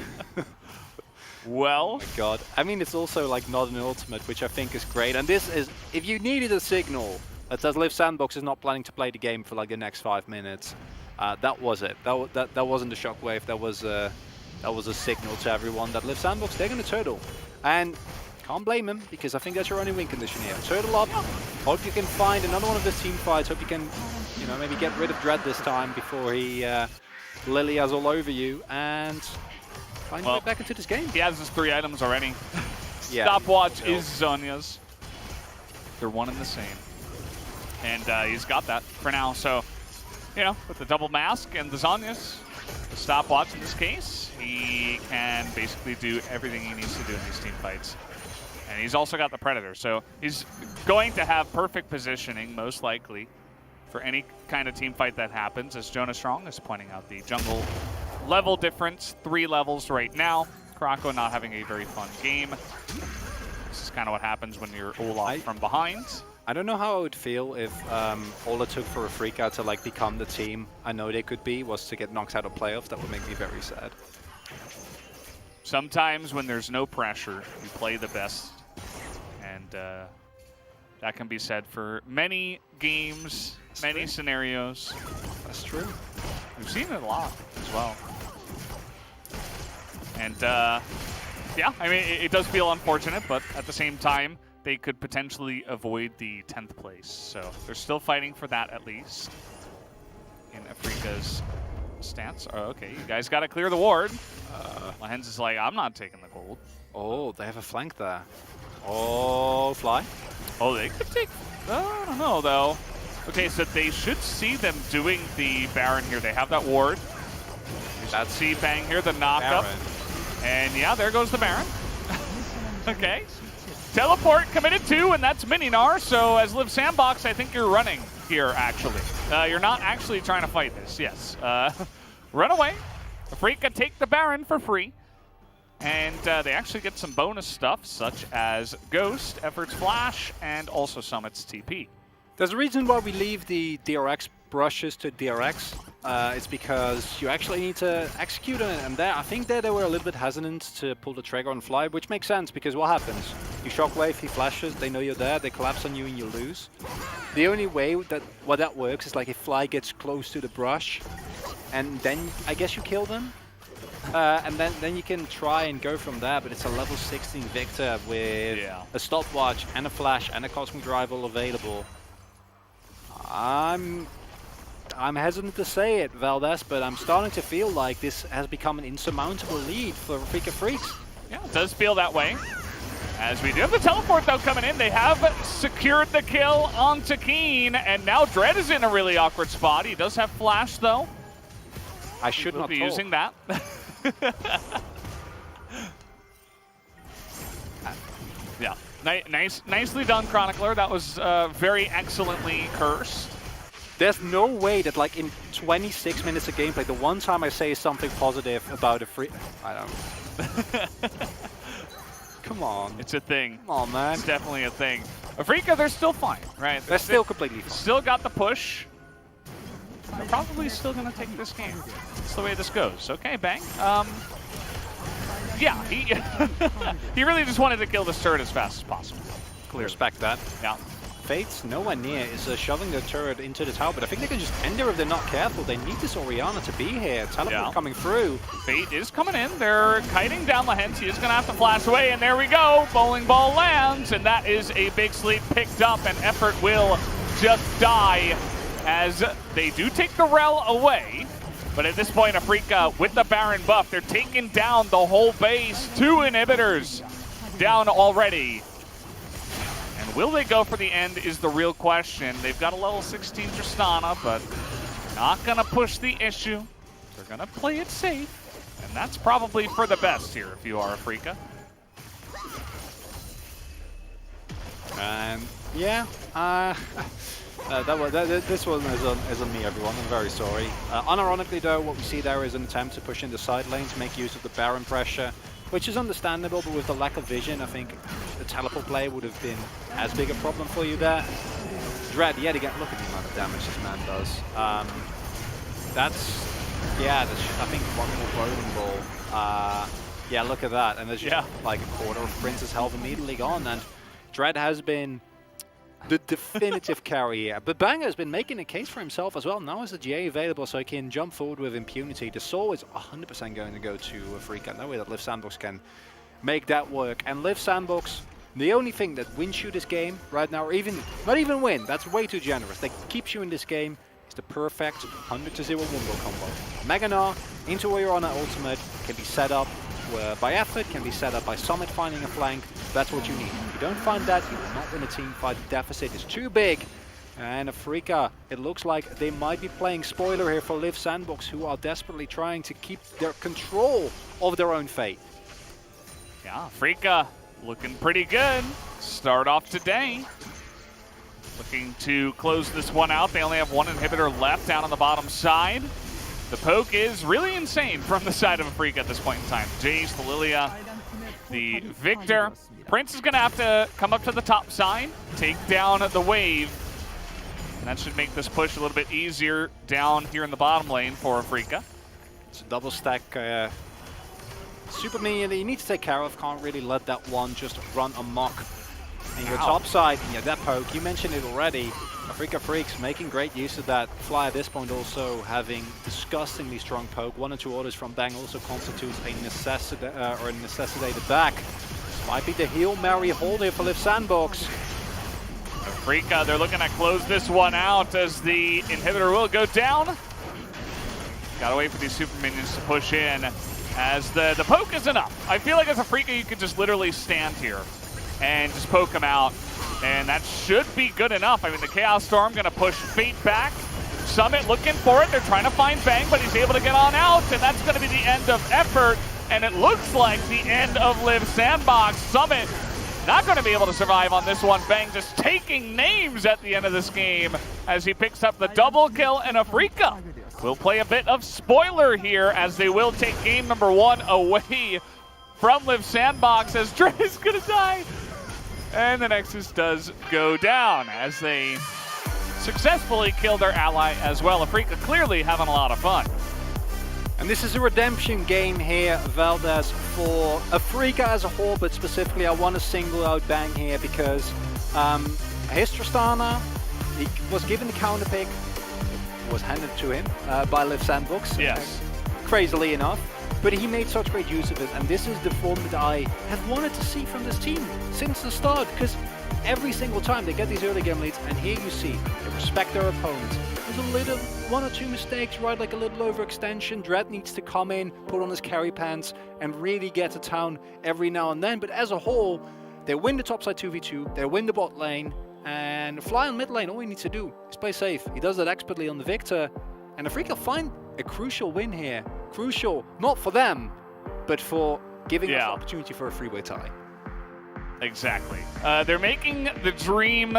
Well. Oh my god. I mean, it's also like not an ultimate, which I think is great. And this is, if you needed a signal that says Live Sandbox is not planning to play the game for like the next 5 minutes, that was it. That wasn't a shockwave. That was a signal to everyone that Live Sandbox, they're going to turtle. And can't blame him, because I think that's your only win condition here. Turtle up. Hope you can find another one of the team fights. Hope you can, you know, maybe get rid of Dread this time before he Lilias all over you and find your way back into this game. He has his 3 items already. Yeah. Stopwatch is Zhonya's. They're one and the same. And he's got that for now. So, you know, with the double mask and the Zhonya's, the stopwatch in this case, he can basically do everything he needs to do in these team fights. And he's also got the Predator, so he's going to have perfect positioning, most likely, for any kind of team fight that happens, as Jonah Strong is pointing out the jungle level difference, 3 levels right now. Krako not having a very fun game. This is kind of what happens when you're Olaf from behind. I don't know how I would feel if all it took for a freak out to like become the team I know they could be was to get knocked out of playoffs. That would make me very sad. Sometimes when there's no pressure, you play the best. And that can be said for many games, many scenarios. That's true. We've seen it a lot as well. And yeah, I mean, it does feel unfortunate, but at the same time, they could potentially avoid the 10th place. So they're still fighting for that at least in Afrika's stance. Oh, okay, you guys got to clear the ward. Lahens is like, I'm not taking the gold. Oh, they have a flank there. Oh, fly. Oh, they could take... I don't know, though. Okay, so they should see them doing the Baron here. They have that ward. That's C-Bang here, the knockup. And yeah, there goes the Baron. Okay. Teleport committed to, and that's Mininar. So as Live Sandbox, I think you're running here, actually. You're not actually trying to fight this, yes. Run away. Afrika take the Baron for free. And they actually get some bonus stuff, such as Ghost, Effort's Flash, and also Summit's TP. There's a reason why we leave the DRX brushes to DRX. It's because you actually need to execute on it. And there, I think they were a little bit hesitant to pull the trigger on Fly, which makes sense, because what happens? You shockwave, he flashes, they know you're there, they collapse on you and you lose. The only way that works is like if Fly gets close to the brush, and then I guess you kill them. And then you can try and go from there, but it's a level 16 Victor with a stopwatch and a flash and a cosmic drive all available. I'm hesitant to say it, Valdez, but I'm starting to feel like this has become an insurmountable lead for Afrika Freaks. Yeah, it does feel that way. As we do have the teleport, though, coming in. They have secured the kill onto Keen, and now Dread is in a really awkward spot. He does have flash, though. I should not be using that. Yeah, nicely done, Chronicler. That was very excellently cursed. There's no way that, like, in 26 minutes of gameplay, the one time I say something positive about a free... I don't... Come on. It's a thing. Come on, man. It's definitely a thing. Afrika, they're still fine, right? They're still completely fine. Still got the push. They're probably still going to take this game. That's the way this goes. Okay, Bang. Yeah, he really just wanted to kill this turret as fast as possible. Clearly. Respect that. Yeah. Fate's nowhere near is shoving the turret into the tower, but I think they can just end there if they're not careful. They need this Orianna to be here. Teleport coming through. Fate is coming in. They're kiting down Lahens. He is going to have to flash away, and there we go. Bowling ball lands, and that is a big sleep picked up, and Effort will just die as they do take the Rel away. But at this point, Afrika, with the Baron buff, they're taking down the whole base. 2 inhibitors down already. And will they go for the end is the real question. They've got a level 16 Tristana, but not going to push the issue. They're going to play it safe. And that's probably for the best here if you are Afrika. Yeah, I This one is on me, everyone. I'm very sorry. Unironically, though, what we see there is an attempt to push in the side lanes, make use of the Baron pressure, which is understandable, but with the lack of vision, I think the teleport play would have been as big a problem for you there. Dread, yet again, look at the amount of damage this man does. That's I think one more Boding Ball. Yeah, look at that. And there's just like a quarter of Prince's health immediately gone. And Dread has been the definitive carry here. But Bang has been making a case for himself as well. Now is the GA available so he can jump forward with impunity. The Soul is 100% going to go to Freaka. No way that Liv Sandbox can make that work. And Liv Sandbox, the only thing that wins you this game right now, or even not even win, that's way too generous, that keeps you in this game is the perfect 100-0 wombo combo. Mega Gnar into Warriorana ultimate can be set up by effort, can be set up by Summit finding a flank. That's what you need. If you don't find that, you will not win a team fight. The deficit is too big. And Afrika, it looks like they might be playing spoiler here for Liv Sandbox, who are desperately trying to keep their control of their own fate. Yeah, Afrika looking pretty good. Start off today. Looking to close this one out. They only have one inhibitor left down on the bottom side. The poke is really insane from the side of Afrika at this point in time. Jace, the Lilia, the Victor. Prince is going to have to come up to the top side, take down the wave. And that should make this push a little bit easier down here in the bottom lane for Afrika. It's a double stack super minion that you need to take care of. Can't really let that one just run amok. And your top side, yeah, that poke, you mentioned it already. Afrika Freaks making great use of that. Fly at this point also having disgustingly strong poke. 1 or 2 orders from Bang also constitutes a necessitated back. This might be the Hail Mary hold here for Liv Sandbox. Afrika, they're looking to close this one out as the inhibitor will go down. Gotta wait for these super minions to push in as the poke is enough. I feel like as Afrika you could just literally stand here and just poke him out, and that should be good enough. I mean, the Chaos Storm gonna push Fate back. Summit looking for it. They're trying to find Bang, but he's able to get on out, and that's gonna be the end of effort, and it looks like the end of Liv Sandbox. Summit not gonna be able to survive on this one. Bang just taking names at the end of this game as he picks up the double kill, and Afrika will play a bit of spoiler here as they will take game number 1 away from Liv Sandbox as Dre's gonna die. And the Nexus does go down as they successfully kill their ally as well. Afrika clearly having a lot of fun. And this is a redemption game here, Valdez, for Afrika as a whole, but specifically I want to single out Bang here because his Tristana, he was given the counter pick, it was handed to him by Liv Sandbox. Yes. Crazily enough. But he made such great use of it, and this is the form that I have wanted to see from this team since the start, because every single time they get these early game leads, and here you see, they respect their opponents. There's a little, 1 or 2 mistakes, right, like a little overextension. Dread needs to come in, put on his carry pants, and really get to town every now and then, but as a whole, they win the topside 2v2, they win the bot lane, and Fly on mid lane, all he needs to do is play safe. He does that expertly on the Victor, and Afrika find a crucial win here. Crucial, not for them, but for giving us the opportunity for a freeway tie. Exactly. They're making the dream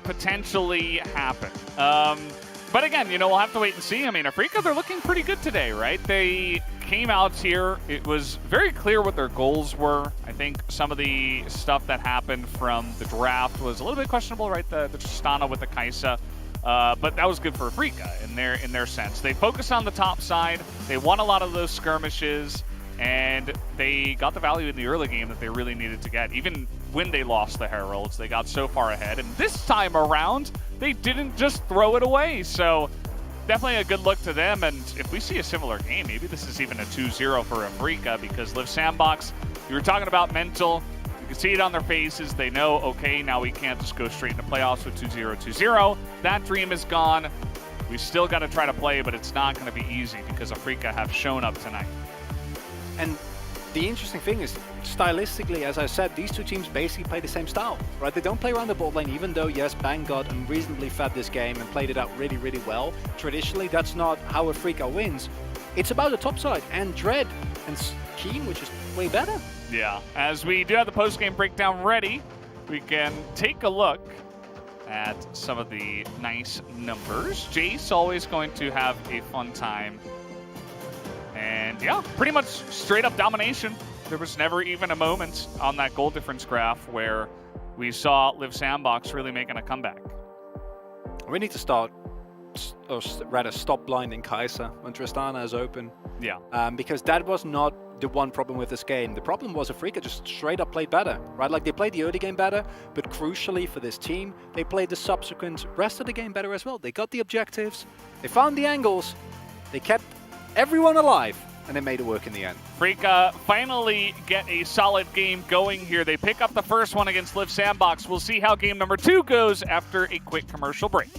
potentially happen. But again, you know, we'll have to wait and see. I mean, Afrika, they're looking pretty good today, right? They came out here. It was very clear what their goals were. I think some of the stuff that happened from the draft was a little bit questionable, right? The Tristana with the Kaisa. But that was good for Afrika in their sense. They focused on the top side. They won a lot of those skirmishes, and they got the value in the early game that they really needed to get. Even when they lost the Heralds, they got so far ahead. And this time around, they didn't just throw it away. So definitely a good look to them. And if we see a similar game, maybe this is even a 2-0 for Afrika, because Liv Sandbox, you were talking about mental. You can see it on their faces. They know, okay, now we can't just go straight into playoffs with 2-0-2-0. That dream is gone. We still got to try to play, but it's not going to be easy because Afrika have shown up tonight. And the interesting thing is, stylistically, as I said, these two teams basically play the same style, right? They don't play around the bot lane, even though, yes, Bang got unreasonably fed this game and played it out really, really well. Traditionally, that's not how Afrika wins. It's about the top side, and Dread and Keen, which is way better. Yeah, as we do have the post-game breakdown ready, we can take a look at some of the nice numbers. Jace always going to have a fun time. And yeah, pretty much straight up domination. There was never even a moment on that goal difference graph where we saw Live Sandbox really making a comeback. We need to start, or rather stop blinding Kai'Sa when Tristana is open. Yeah. Because that was not the one problem with this game. The problem was Afrika just straight up played better, right? Like they played the early game better, but crucially for this team, they played the subsequent rest of the game better as well. They got the objectives, they found the angles, they kept everyone alive, and they made it work in the end. Afrika finally get a solid game going here. They pick up the first one against Live Sandbox. We'll see how game number 2 goes after a quick commercial break.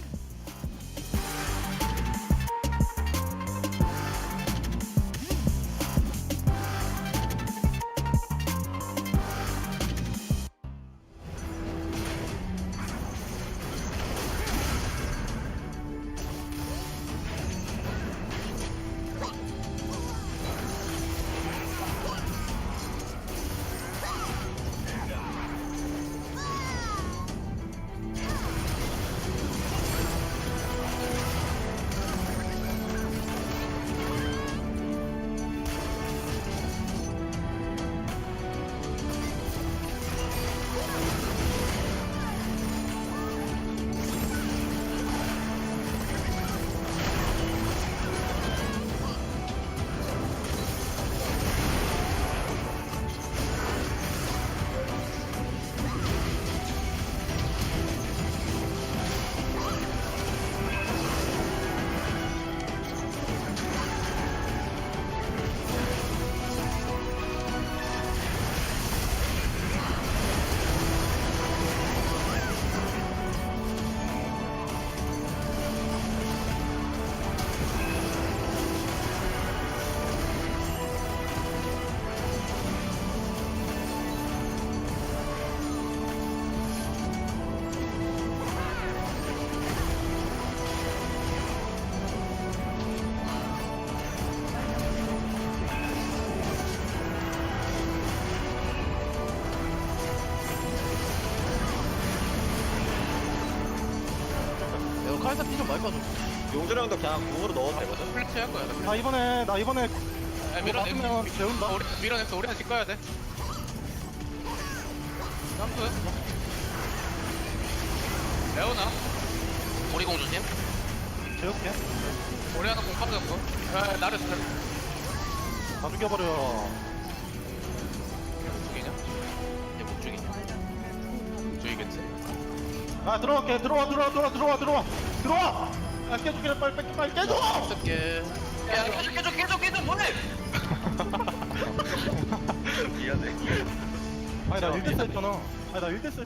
카이사 피 좀 많이 빠져. 용준형도 그냥 공으로 넣어도 되거든? 플래시 할 거야. 나 이번에 밀어내면 재운다. 밀어냈어. 우리가 뒷가야 돼. 점프. 레오나. 우리 공주님. 재울게. 우리 하나 공 빠졌고. 나를 다 죽여버려. 죽이냐? 얘 못 죽이냐? 죽이겠지? 아 들어갈게. 들어와. 아 깨줄게. 빨리 깨줘. 어떡해. 야 깨줘 뭐해? 미안해. 아니 나 1대 했잖아. 아니 나 1대 했어.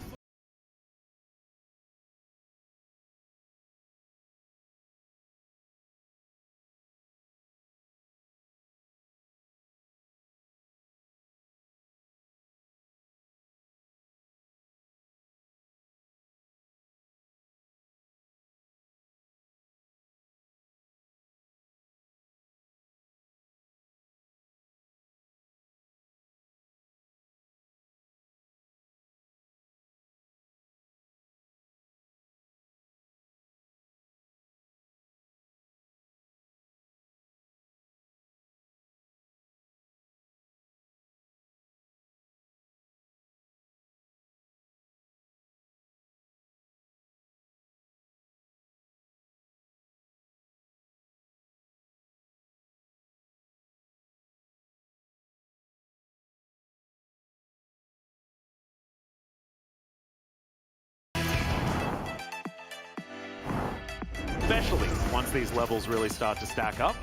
Especially once these levels really start to stack up.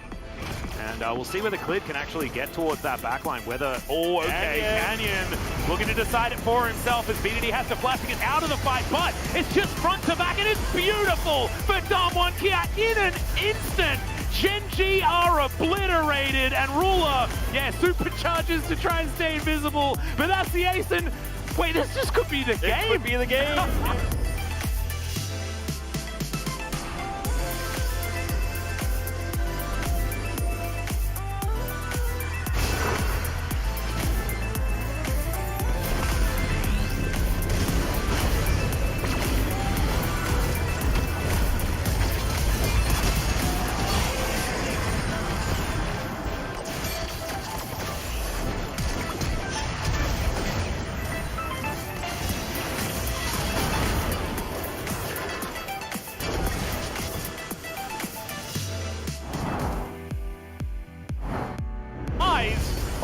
And we'll see whether Clid can actually get towards that backline, whether... Oh, okay, Canyon looking to decide it for himself as BDD has to flash to get out of the fight, but it's just front to back, and it's beautiful for Dom1 Kia in an instant. Gen.G are obliterated, and Ruler, supercharges to try and stay invisible, but that's the ace, and wait, this just could be the game. It could be the game.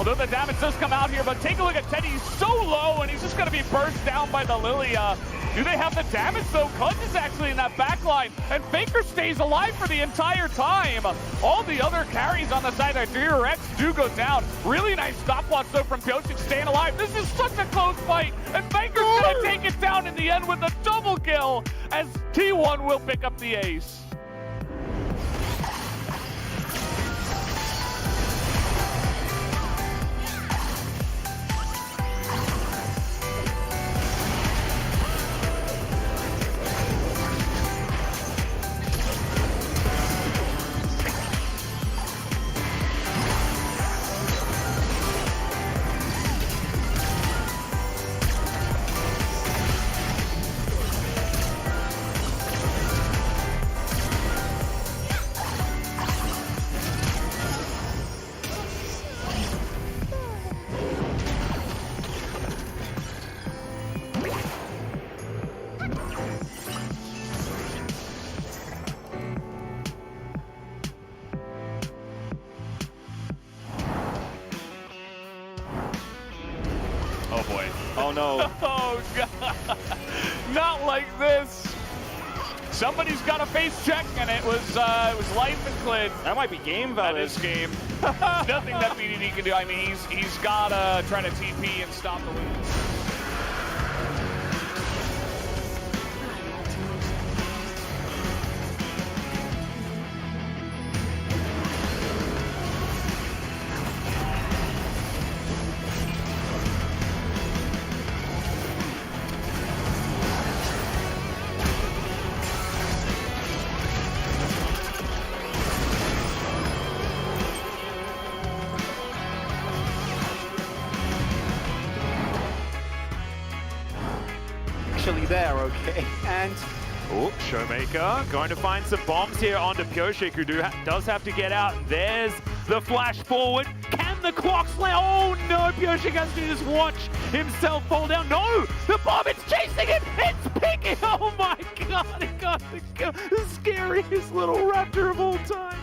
Although the damage does come out here, but take a look at Teddy. He's so low, and he's just going to be burst down by the Lilia. Do they have the damage, though? Clutch is actually in that back line, and Faker stays alive for the entire time. All the other carries on the side of DRX do go down. Really nice stopwatch, though, from Pyosik staying alive. This is such a close fight, and Faker's going to take it down in the end with a double kill, as T1 will pick up the ace. Oh boy. Oh no. Oh god. Not like this. Somebody's got a face check, and it was Life and Clid. That might be game, That fellas. is game. Nothing that BDD can do. I mean, he's got to try to TP and stop the lead. Actually there, okay. And Oh, Showmaker going to find some bombs here onto Pyosik, who does have to get out. There's the flash forward. Can the clock slam? Oh no, Pyosik has to just watch himself fall down. No, the bomb is chasing him. It's picking. Oh my god, it got the kill. The scariest little raptor of all time.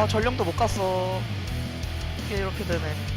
전령도 못 갔어. 이렇게 되네.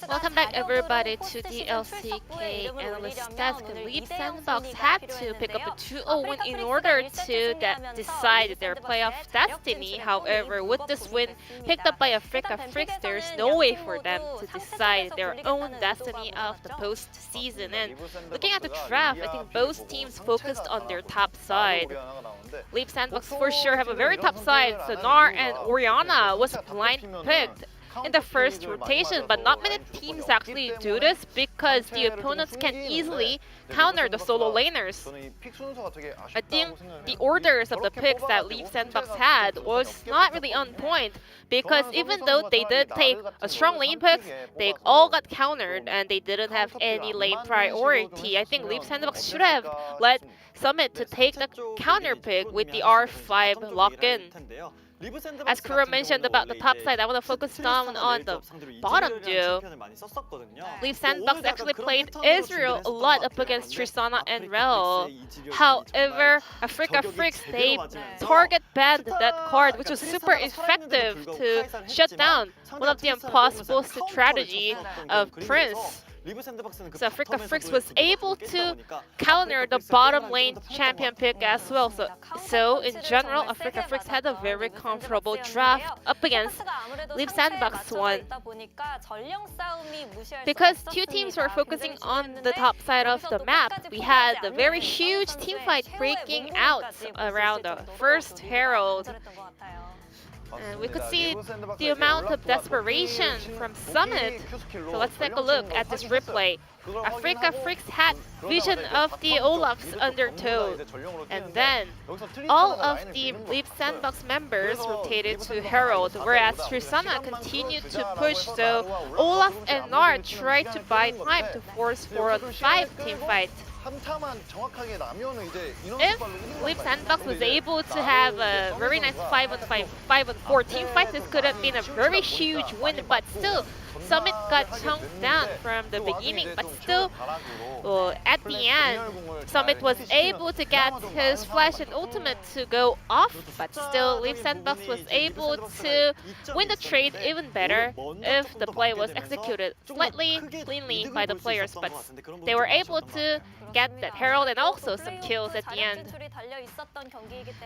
Welcome back everybody to the LCK analyst desk. Leap Sandbox had to pick up a 2-0 win in order to decide their playoff destiny. However, with this win picked up by Africa Fricks, there's no way for them to decide their own destiny of the postseason. And looking at the draft, I think both teams focused on their top side. Leap Sandbox for sure have a very top side. Sonar and Orianna was blind picked in the first rotation, but not many teams actually do this because the opponents can easily counter the solo laners. I think the orders of the picks that Leap Sandbox had was not really on point, because even though they did take a strong lane pick, they all got countered and they didn't have any lane priority. I think Leap Sandbox should have let Summit to take the counter pick with the R5 lock-in. As Kuro mentioned about the top side, I want to focus down on the bottom duo. Leap Sandbox actually played Israel a lot up against Tristana and Rel. However, Africa Fricks, they target banned that card, which was super effective to shut down one of the impossible strategy of Prince. So Africa Fricks was able to counter the bottom lane champion pick as well. So in general, Africa Fricks had a very comfortable draft up against LSBㅅ Sandbox 1. Because two teams were focusing on the top side of the map, we had a very huge team fight breaking out around the first Herald. And we could see the amount of desperation from Summit. So let's take a look at this replay. Africa Fricks had vision of the Olaf's undertow. And then all of the LSBㅅ Sandbox members rotated to Herald, whereas Trusana continued to push. So Olaf and Nar tried to buy time to force 4-on-5 team fight. If LSBㅅ Sandbox was able to have a very nice 5-on-5, 5-on-4 team fight, this could have been a very huge win, but still, Summit got chunked down from the beginning, but still, at the end, Summit was able to get his Flash and Ultimate to go off, but still, LSBㅅ Sandbox was able to win the trade even better if the play was executed slightly cleanly by the players, but they were able to get that Herald and also some kills at the end.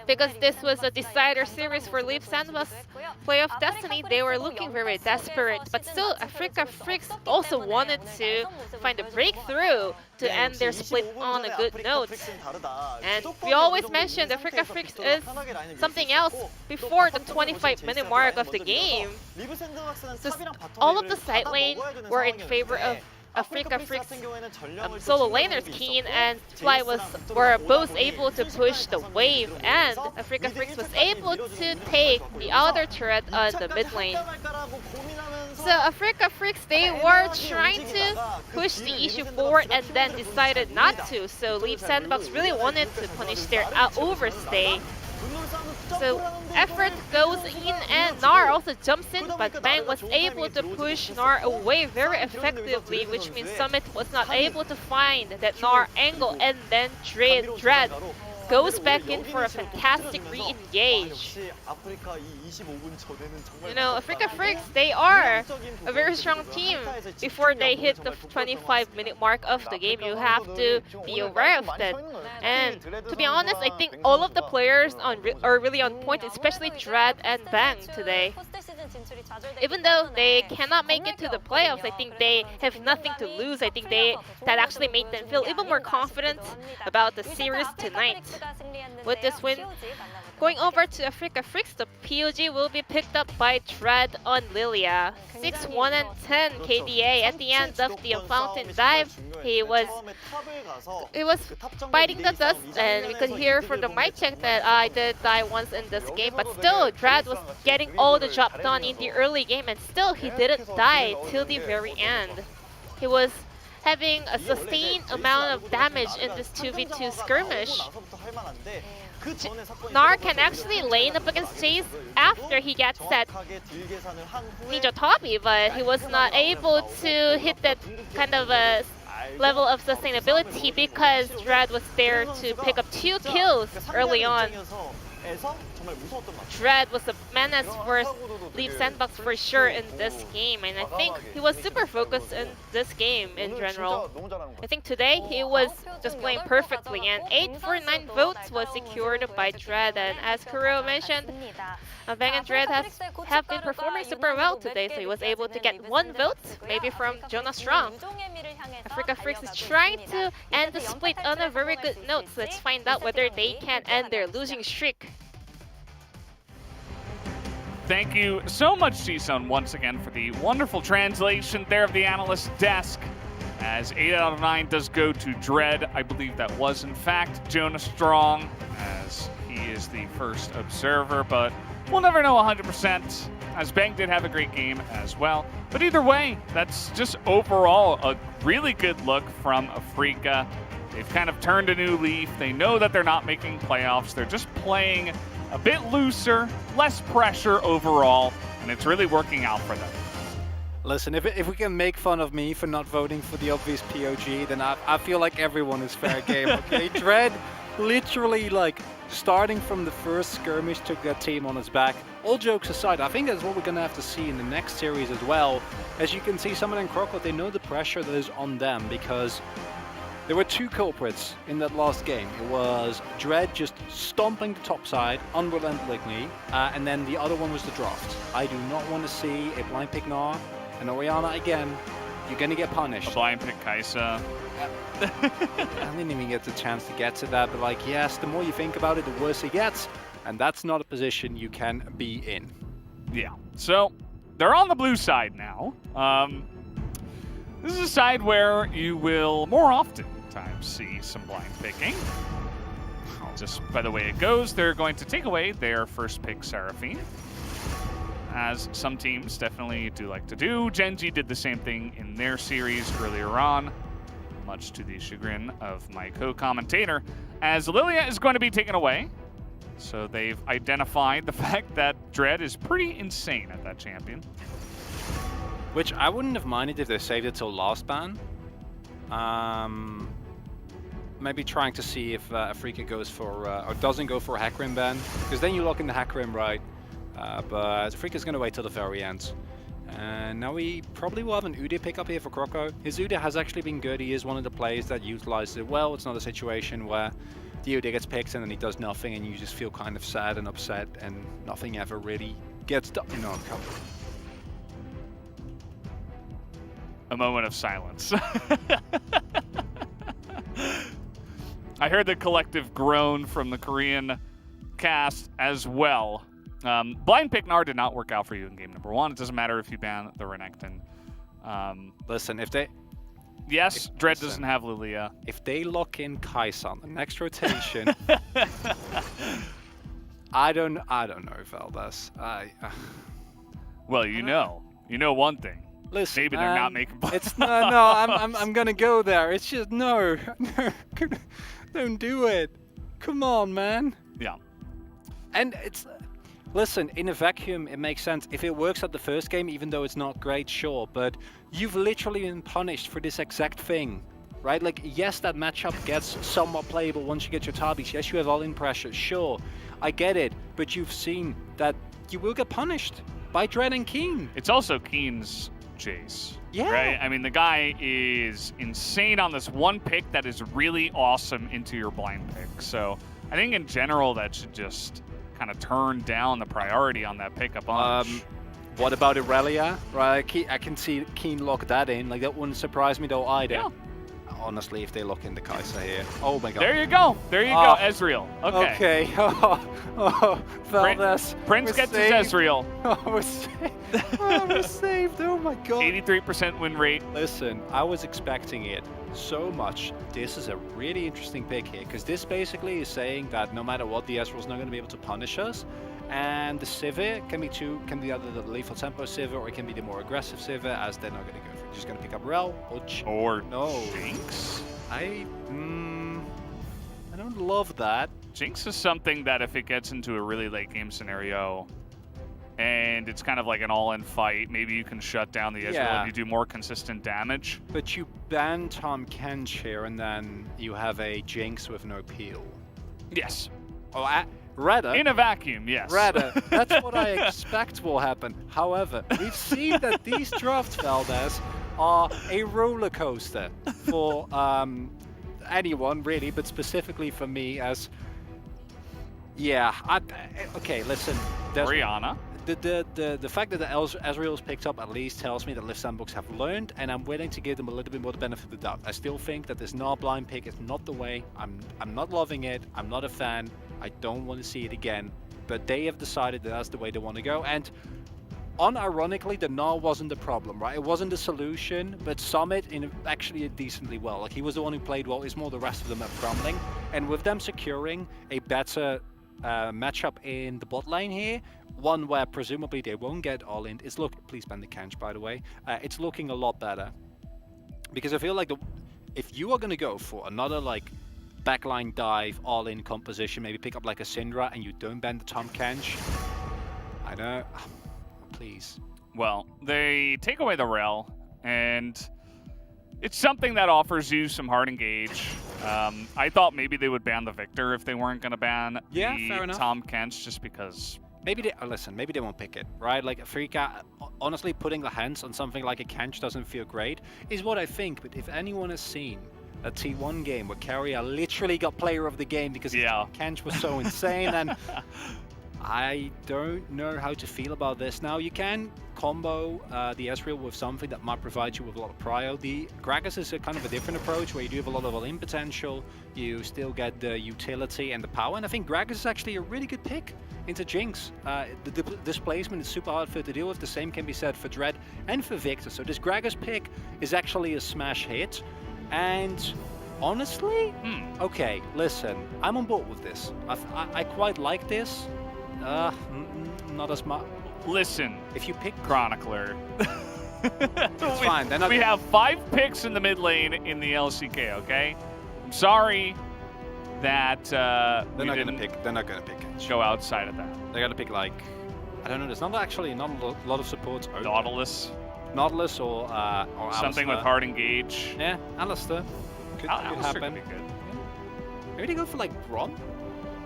Because this was a decider series for LSBㅅ Sandbox Playoff Destiny, they were looking very desperate, but still Africa Fricks also wanted to find a breakthrough to end their split on a good note. And we always mentioned Africa Fricks is something else before the 25-minute mark of the game. So all of the side lane were in favor of Africa Fricks solo laners. Keen and Fly were both able to push the wave, and Africa Fricks was able to take the other turret on the mid lane. So Africa Fricks, they were trying to push the issue forward and then decided not to. So LSBㅅ Sandbox really wanted to punish their overstay. So effort goes in and Nar also jumps in, but Bang was able to push Nar away very effectively, which means Summit was not able to find that Nar angle, and then Dread goes back in for a fantastic re-engage. You know, Africa Fricks, they are a very strong team. Before they hit the 25-minute mark of the game, you have to be aware of that. And to be honest, I think all of the players are really on point, especially Dread and Bang today. Even though they cannot make it to the playoffs, I think they have nothing to lose. I think that actually made them feel even more confident about the series tonight. With this win, going over to Africa Fricks, the POG will be picked up by Dread on Lilia. 6-1-10 KDA at the end of the fountain dive. He was biting the dust, and we could hear from the mic check that I did die once in this game, but still Dread was getting all the job done in the early game, and still he didn't die till the very end. He was having a sustained amount of damage in this 2v2 skirmish. Nar can actually lane up against Chase after he gets that Ninja Tabi, but he was not able to hit that kind of a level of sustainability because Dread was there to pick up 2 kills early on. Dread was a menace for LSBㅅ Sandbox for sure in this game, and I think he was super focused in this game in general. I think today he was just playing perfectly, and 8 for 9 votes was secured by Dread, and as Kuro mentioned, Bang and Dread have been performing super well today, so he was able to get 1 vote, maybe from Jonah Strong. Africa Fricks is trying to end the split on a very good note, so let's find out whether they can end their losing streak. Thank you so much, G-Sun, once again for the wonderful translation there of the analyst desk. As 8 out of 9 does go to Dread. I believe that was, in fact, Jonah Strong, as he is the first observer, but we'll never know 100%, as Bang did have a great game as well. But either way, that's just overall a really good look from Africa. They've kind of turned a new leaf. They know that they're not making playoffs. They're just playing a bit looser, less pressure overall, and it's really working out for them. Listen, if we can make fun of me for not voting for the obvious POG, then I feel like everyone is fair game, okay? Dread literally like starting from the first skirmish, took that team on its back. All jokes aside, I think that's what we're going to have to see in the next series as well. As you can see, some of them Crocodile, they know the pressure that is on them because there were two culprits in that last game. It was Dread just stomping the top side unrelentingly, and then the other one was the draft. I do not want to see a blind pick Gnar and Orianna again. You're going to get punished. A blind pick Kai'Sa. I didn't even get the chance to get to that, but like, yes, the more you think about it, the worse it gets, and that's not a position you can be in. Yeah, so they're on the blue side now. This is a side where you will more often times see some blind picking. Just by the way it goes, they're going to take away their first pick Seraphine, as some teams definitely do like to do. Genji did the same thing in their series earlier on, much to the chagrin of my co-commentator, as Lilia is going to be taken away. So they've identified the fact that Dread is pretty insane at that champion. Which I wouldn't have minded if they saved it till last ban. Maybe trying to see if Afrika goes for, or doesn't go for a Hecarim ban, because then you lock in the Hecarim, right? But Afrika's going to wait till the very end. And now we probably will have an Udyr pick up here for Croco. His Udyr has actually been good. He is one of the players that utilizes it well. It's not a situation where the Udyr gets picked and then he does nothing and you just feel kind of sad and upset and nothing ever really gets done. You know, a moment of silence. I heard the collective groan from the Korean cast as well. Blind pick Gnar did not work out for you in game number 1. It doesn't matter if you ban the Renekton. Listen, if they... Yes, Dread doesn't have Lilia. If they lock in Kai'Sa on the next rotation... I don't know, Valdez. Well, you know one thing. Listen, maybe they're not making plans. It's I'm gonna go there. It's just no, don't do it. Come on, man. Yeah. And it's, listen, in a vacuum, it makes sense. If it works at the first game, even though it's not great, sure. But you've literally been punished for this exact thing, right? Like, yes, that matchup gets somewhat playable once you get your tabbies. Yes, you have all-in pressure, sure. I get it, but you've seen that you will get punished by Dread and Keen. It's also Keen's Jace. Yeah. Right? I mean, the guy is insane on this one pick that is really awesome into your blind pick. So I think in general that should just kind of turn down the priority on that pick a bunch. What about Irelia? Right, I can see Keen lock that in. Like, that wouldn't surprise me though either. Yeah. Honestly, if they lock in the Kai'Sa here. Oh my god. There you go. There you go, Ezreal. Okay. Okay. Oh, Valdez. Prince gets his Ezreal. Oh, we're saved. Oh my god. 83% win rate. Listen, I was expecting it so much. This is a really interesting pick here, because this basically is saying that no matter what, the Ezreal's not going to be able to punish us. And the Sivir can be either the lethal tempo Sivir or it can be the more aggressive Sivir, as they're not going to go for it. Just going to pick up Rel or no Jinx. I don't love that. Jinx is something that if it gets into a really late game scenario and it's kind of like an all-in fight, maybe you can shut down the Ezreal if you do more consistent damage. But you ban Tahm Kench here and then you have a Jinx with no peel. Yes. Oh, rather, in a vacuum, yes. Rather, that's what I expect will happen. However, we've seen that these drafts, Valdez, are a roller coaster for anyone really, but specifically for me as... Yeah, okay, listen. Orianna. The fact that the Ezreal's picked up at least tells me that LSBㅣ Sandbox have learned, and I'm willing to give them a little bit more the benefit of the doubt. I still think that this Gnar blind pick is not the way. I'm not loving it. I'm not a fan. I don't want to see it again. But they have decided that that's the way they want to go. And unironically, the Gnar wasn't the problem, right? It wasn't the solution, but Summit actually decently well. Like, he was the one who played well. It's more the rest of them are crumbling. And with them securing a better matchup in the bot lane here, one where presumably they won't get all in. Please ban the Kench, by the way. It's looking a lot better, because I feel like if you are going to go for another like backline dive all in composition, maybe pick up like a Syndra and you don't ban the Tahm Kench, I know, please. Well, they take away the Rel, and it's something that offers you some hard engage. I thought maybe they would ban the Victor if they weren't going to ban fair the enough. Tahm Kench, just because. Maybe they listen. Maybe they won't pick it, right? Like Afrika, honestly, putting the hands on something like a Kench doesn't feel great, is what I think. But if anyone has seen a T1 game where Carrier literally got player of the game because Kench was so insane, and I don't know how to feel about this. Now, you can combo the Ezreal with something that might provide you with a lot of prio. The Gragas is a kind of a different approach where you do have a lot of all-in potential, you still get the utility and the power, and I think Gragas is actually a really good pick into Jinx. The displacement is super hard for it to deal with. The same can be said for Dread and for Victor. So this Gragas pick is actually a smash hit. And honestly, okay, listen, I'm on board with this. I quite like this. Not as much. Listen, if you pick Chronicler, it's fine. We have 5 picks in the mid lane in the LCK. Okay, I'm sorry that they're not gonna pick. They're not gonna pick. Go outside of that. They're gonna pick like, I don't know. There's not a lot of supports. Nautilus or something Alistar. with hard engage. Yeah, Alistar. Could happen. Could be good. Maybe they go for like Bron.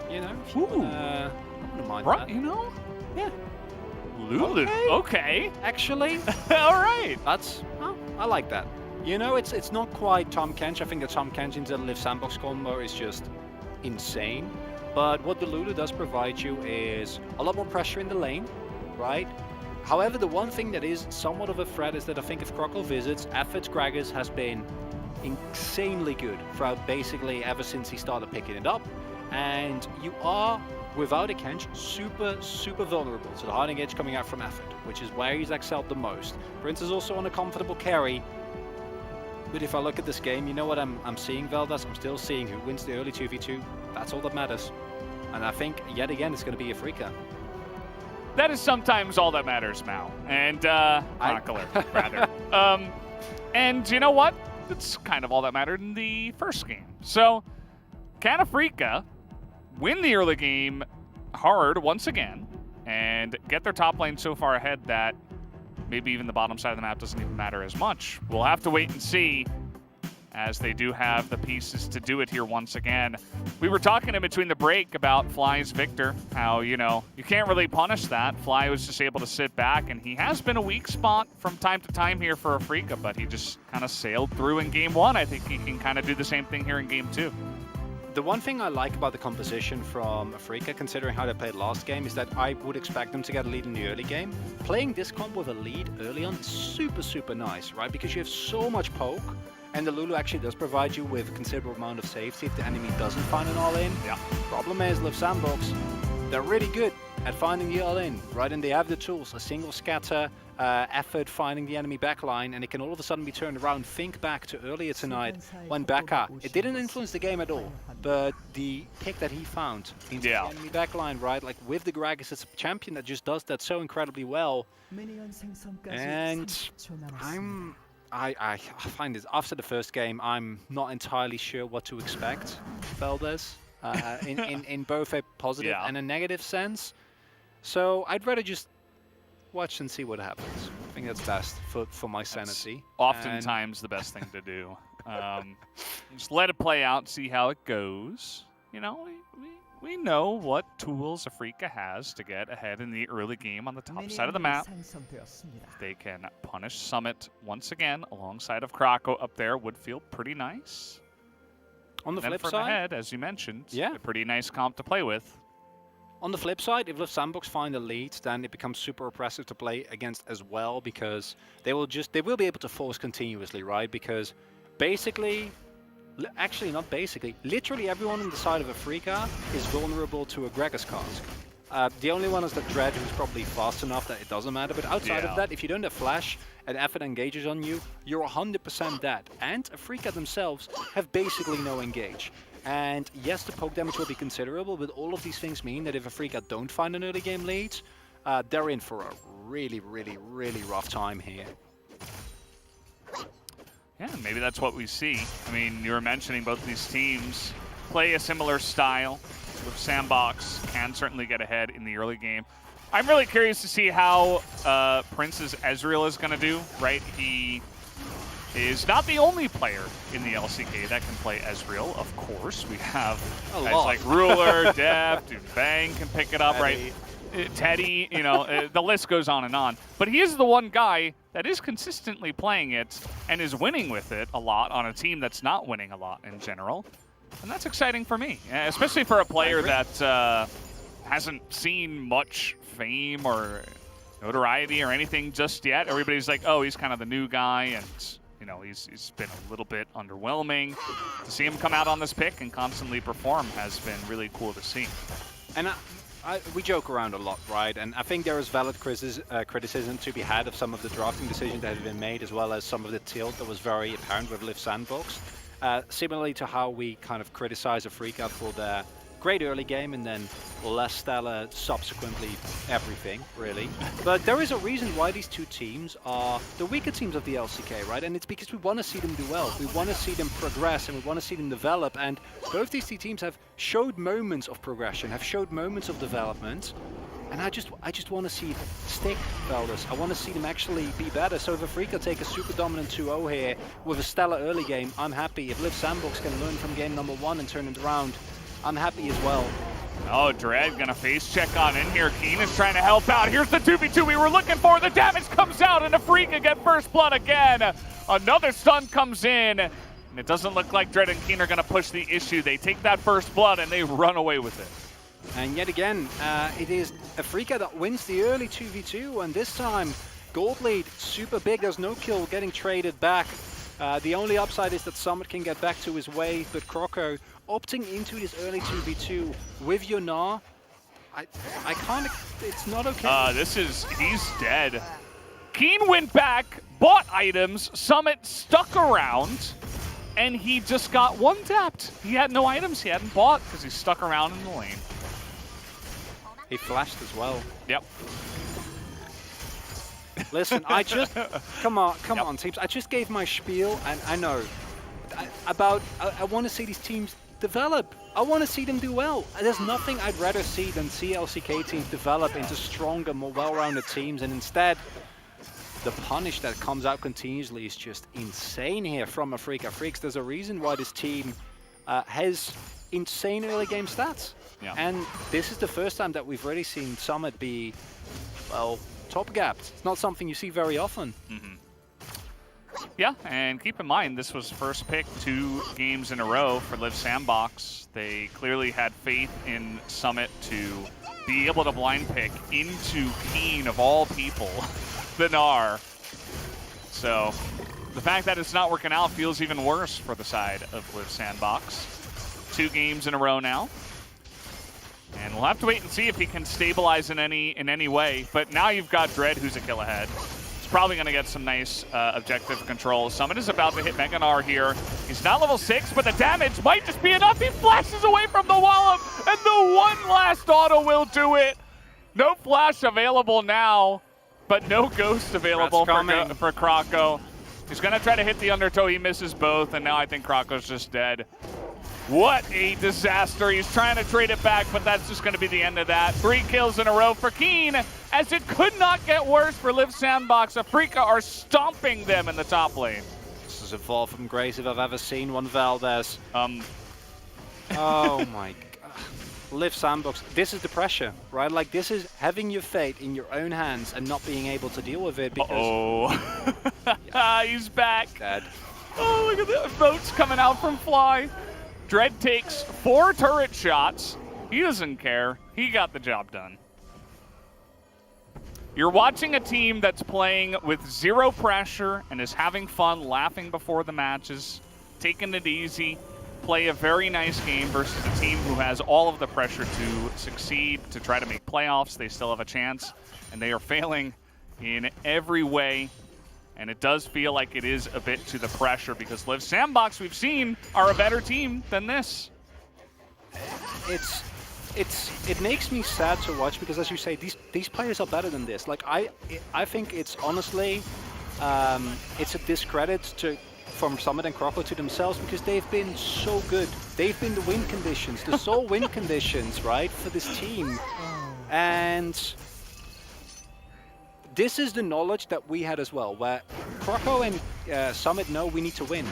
You know. Ooh. I wouldn't mind Bron, that. you know. Yeah. Lulu. Okay. Actually. All right. I like that. You know, it's not quite Tahm Kench. I think the Tahm Kench into the Live Sandbox combo is just insane. But what the Lulu does provide you is a lot more pressure in the lane, right? However, the one thing that is somewhat of a threat is that I think if Croco visits, Effort Gragas has been insanely good throughout basically ever since he started picking it up. And you are, without a Kench, super vulnerable to the hard engage coming out from Effort, which is where he's excelled the most. Prince is also on a comfortable carry. But if I look at this game, you know what I'm seeing, Veldas? I'm still seeing who wins the early 2v2. That's all that matters. And I think, yet again, it's going to be Afrika. That is sometimes all that matters, Mao. And, Chronicler, rather. And you know what? It's kind of all that mattered in the first game. So, can Afrika win the early game hard once again and get their top lane so far ahead that maybe even the bottom side of the map doesn't even matter as much? We'll have to wait and see, as they do have the pieces to do it here once again. We were talking in between the break about Fly's Victor, how, you know, you can't really punish that. Fly was just able to sit back, and he has been a weak spot from time to time here for Afrika, but he just kind of sailed through in game 1. I think he can kind of do the same thing here in game 2. The one thing I like about the composition from Afrika, considering how they played last game, is that I would expect them to get a lead in the early game. Playing this comp with a lead early on is super nice, right? Because you have so much poke, and the Lulu actually does provide you with a considerable amount of safety if the enemy doesn't find an all-in. Yeah. Problem is, Live Sandbox, they're really good at finding the all-in, right? And they have the tools, a single scatter, Effort finding the enemy backline, and it can all of a sudden be turned around. Think back to earlier tonight when Becca, it didn't influence the game at all, but the pick that he found into the enemy backline, right? Like with the Gragas, it's a champion that just does that so incredibly well. And I find this, after the first game, I'm not entirely sure what to expect, Veldes, in both a positive and a negative sense. So I'd rather just watch and see what happens. I think that's best for my sanity. Oftentimes the best thing to do. Just let it play out, see how it goes. You know, we know what tools Afrika has to get ahead in the early game on the top side of the map. They can punish Summit once again alongside of Croco up there would feel pretty nice. On the flip from side, ahead, as you mentioned, a pretty nice comp to play with. On the flip side, if Live Sandbox find a lead, then it becomes super oppressive to play against as well, because they will be able to force continuously, right? Because basically, actually not basically, literally everyone on the side of Afrika is vulnerable to a Gragas cask. The only one is the Dread, who's probably fast enough that it doesn't matter, but outside of that, if you don't have flash and Effort engages on you, you're 100% dead. And Afrika themselves have basically no engage. And yes, the poke damage will be considerable, but all of these things mean that if Afrika don't find an early game lead, they're in for a really rough time here. Yeah, maybe that's what we see. I mean, you were mentioning both these teams play a similar style. With Sandbox can certainly get ahead in the early game. I'm really curious to see how Prince's Ezreal is going to do, right? He is not the only player in the LCK that can play Ezreal. Of course, we have guys like Ruler, Deft, Bang can pick it up, right? Teddy, you know, the list goes on and on. But he is the one guy that is consistently playing it and is winning with it a lot on a team that's not winning a lot in general. And that's exciting for me, especially for a player that hasn't seen much fame or notoriety or anything just yet. Everybody's like, oh, he's kind of the new guy, and you know, he's been a little bit underwhelming. To see him come out on this pick and constantly perform has been really cool to see. And we joke around a lot, right? And I think there is valid criticism to be had of some of the drafting decisions that have been made, as well as some of the tilt that was very apparent with LIV Sandbox. Similarly to how we kind of criticize Afrika for their great early game and then less stellar subsequently everything, really. But there is a reason why these two teams are the weaker teams of the LCK, right? And it's because we want to see them do well. We want to see them progress and we want to see them develop. And both these two teams have showed moments of progression, have showed moments of development. And I just want to see it stick, fellas. I want to see them actually be better. So if Afrika take a super dominant 2-0 here with a stellar early game, I'm happy. If LIV Sandbox can learn from game number 1 and turn it around, I'm happy as well. Oh, Dread gonna face check on in here. Keen is trying to help out. Here's the 2v2 we were looking for. The damage comes out and Afrika get first blood again. Another stun comes in. And it doesn't look like Dread and Keen are gonna push the issue. They take that first blood and they run away with it. And yet again, it is Afrika that wins the early 2v2. And this time, gold lead, super big. There's no kill getting traded back. The only upside is that Summit can get back to his wave, but Croco opting into this early 2v2 with Yonar, I kind of, it's not okay. He's dead. Keen went back, bought items, Summit stuck around, and he just got one-tapped. He had no items he hadn't bought because he stuck around in the lane. He flashed as well. Yep. Listen, come on, teams. I just gave my spiel, and I know I want to see these teams develop. I want to see them do well. There's nothing I'd rather see than see LCK teams develop into stronger, more well-rounded teams, and instead, the punish that comes out continuously is just insane here from Afrika. Freaks, there's a reason why this team has insane early game stats. Yeah. And this is the first time that we've really seen Summit be, well, top gapped. It's not something you see very often. Mm-hmm. Yeah, and keep in mind, this was first pick 2 games in a row for LIV Sandbox. They clearly had faith in Summit to be able to blind pick into Keen, of all people, the Gnar. So the fact that it's not working out feels even worse for the side of LIV Sandbox. 2 games in a row now. And we'll have to wait and see if he can stabilize in any way. But now you've got Dread, who's a kill ahead. Probably going to get some nice objective control. Summit is about to hit Mega Gnar here. He's not level 6, but the damage might just be enough. He flashes away from the wallop, and the one last auto will do it. No flash available now, but no ghost available for Croco. He's going to try to hit the undertow. He misses both, and now I think Croco's just dead. What a disaster. He's trying to trade it back, but that's just going to be the end of that. 3 kills in a row for Keen, as it could not get worse for LIV Sandbox. Afrika are stomping them in the top lane. This is a fall from grace if I've ever seen one, Valdez. Oh my god. LIV Sandbox, this is the pressure, right? Like, this is having your fate in your own hands and not being able to deal with it because... Yeah. He's back. Dead. Oh, look at the boats coming out from Fly. Dread takes 4 turret shots. He doesn't care. He got the job done. You're watching a team that's playing with 0 pressure and is having fun, laughing before the matches, taking it easy, play a very nice game versus a team who has all of the pressure to succeed, to try to make playoffs. They still have a chance, and they are failing in every way. And it does feel like it is a bit to the pressure because LIV Sandbox, we've seen, are a better team than this. It makes me sad to watch because, as you say, these players are better than this. Like, I think it's honestly, it's a discredit from Summit and Croco to themselves because they've been so good. They've been the win conditions, the sole win conditions, right, for this team. And this is the knowledge that we had as well, where Croco and Summit know we need to win,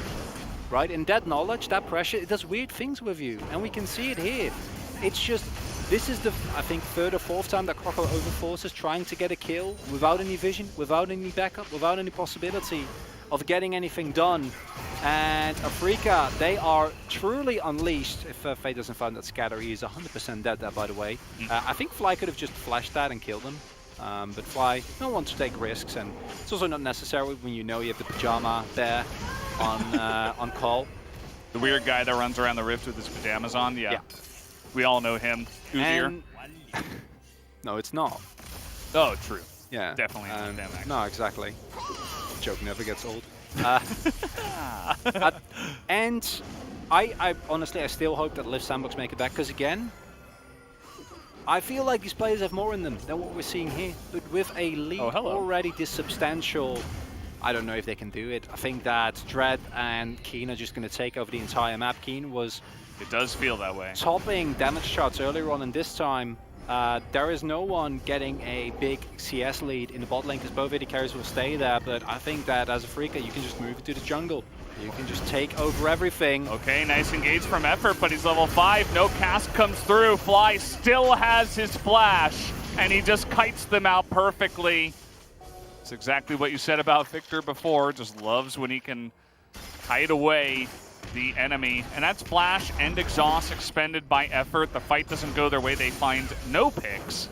right? And that knowledge, that pressure, it does weird things with you, and we can see it here. It's just, this is the, I think, third or fourth time that Croco overforces trying to get a kill without any vision, without any backup, without any possibility of getting anything done. And Afreeca, they are truly unleashed. If Faye doesn't find that scatter, he is 100% dead there, by the way. I think Fly could have just flashed that and killed him. But Fly don't want to take risks, and it's also not necessary when you know you have the pajama there on call. The weird guy that runs around the rift with his pajamas on, yeah. We all know him. Uzier. No, it's not. Oh, true. Yeah. Definitely not them, actually. No, exactly. Joke never gets old. And I honestly, I still hope that LSBㅣ make it back, because again, I feel like these players have more in them than what we're seeing here. But with a lead already this substantial, I don't know if they can do it. I think that Dread and Keen are just going to take over the entire map. Keen was... It does feel that way. Topping damage charts earlier on, and this time there is no one getting a big CS lead in the bot lane because both AD carries will stay there, but I think that as a Afreeca, you can just move it to the jungle. You can just take over everything. Okay, nice engage from Effort, but he's level 5. No cast comes through. Fly still has his flash, and he just kites them out perfectly. It's exactly what you said about Victor before. Just loves when he can kite away the enemy. And that's flash and exhaust expended by Effort. The fight doesn't go their way. They find no picks.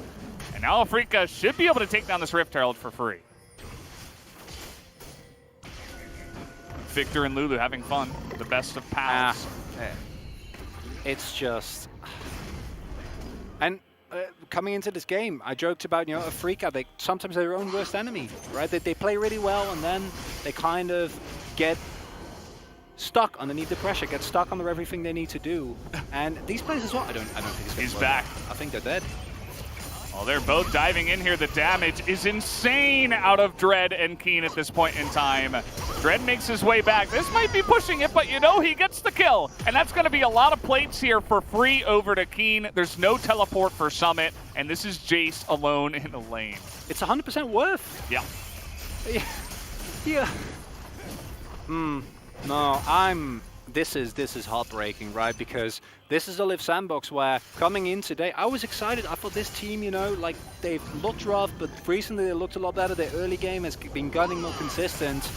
And now Afreeca should be able to take down this Rift Herald for free. Victor and Lulu having fun. The best of pals. It's just... And coming into this game, I joked about, Afreeca, sometimes they're their own worst enemy, right? They play really well, and then they kind of get stuck underneath the pressure, get stuck under everything they need to do. And these players as well, I don't think he's back. I think they're dead. Well, they're both diving in here. The damage is insane out of Dread and Keen at this point in time. Dread makes his way back. This might be pushing it, but he gets the kill. And that's going to be a lot of plates here for free over to Keen. There's no teleport for Summit, and this is Jace alone in the lane. It's 100% worth. Yeah. Yeah. No, this is heartbreaking, right? Because this is a Live Sandbox where coming in today, I was excited. I thought this team, like they've looked rough, but recently they looked a lot better. Their early game has been getting more consistent,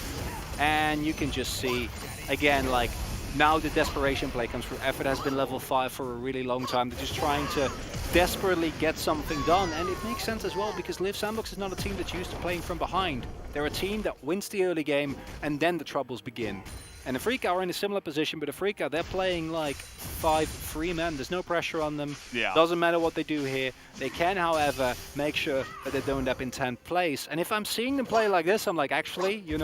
and you can just see again, like now the desperation play comes through. Effort has been level 5 for a really long time. They're just trying to desperately get something done, and it makes sense as well because Live Sandbox is not a team that's used to playing from behind. They're a team that wins the early game, and then the troubles begin. And Afreeca are in a similar position, but Afreeca, they're playing like 5-3 men. There's no pressure on them. Yeah. Doesn't matter what they do here. They can, however, make sure that they don't end up in 10th place. And if I'm seeing them play like this, I'm like, actually, you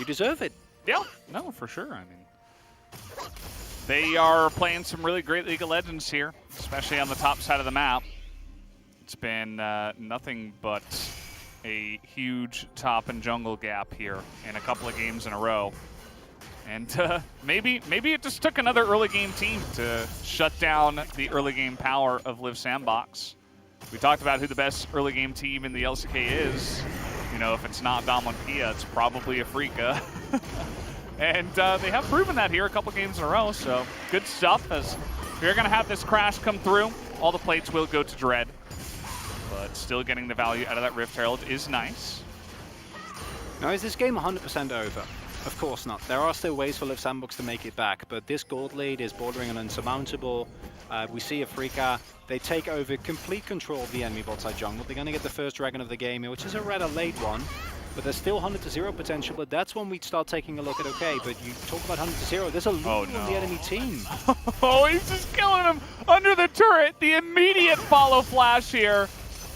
deserve it. Yeah, no, for sure. I mean, they are playing some really great League of Legends here, especially on the top side of the map. It's been nothing but a huge top and jungle gap here in a couple of games in a row. And maybe it just took another early game team to shut down the early game power of Live Sandbox. We talked about who the best early game team in the LCK is. If it's not Dom1 Pia, it's probably Afreeca. And they have proven that here a couple games in a row, so good stuff. As we're going to have this crash come through, all the plates will go to Dread. But still getting the value out of that Rift Herald is nice. Now, is this game 100% over? Of course not. There are still ways for Live Sandbox to make it back, but this gold lead is bordering on insurmountable. We see Afreeca, they take over complete control of the enemy bot side jungle. They're going to get the first dragon of the game, which is a rather late one, but there's still 100-0 potential, but that's when we'd start taking a look at, okay, but you talk about 100-0, there's a lead on the enemy team. Oh, he's just killing him under the turret. The immediate follow flash here,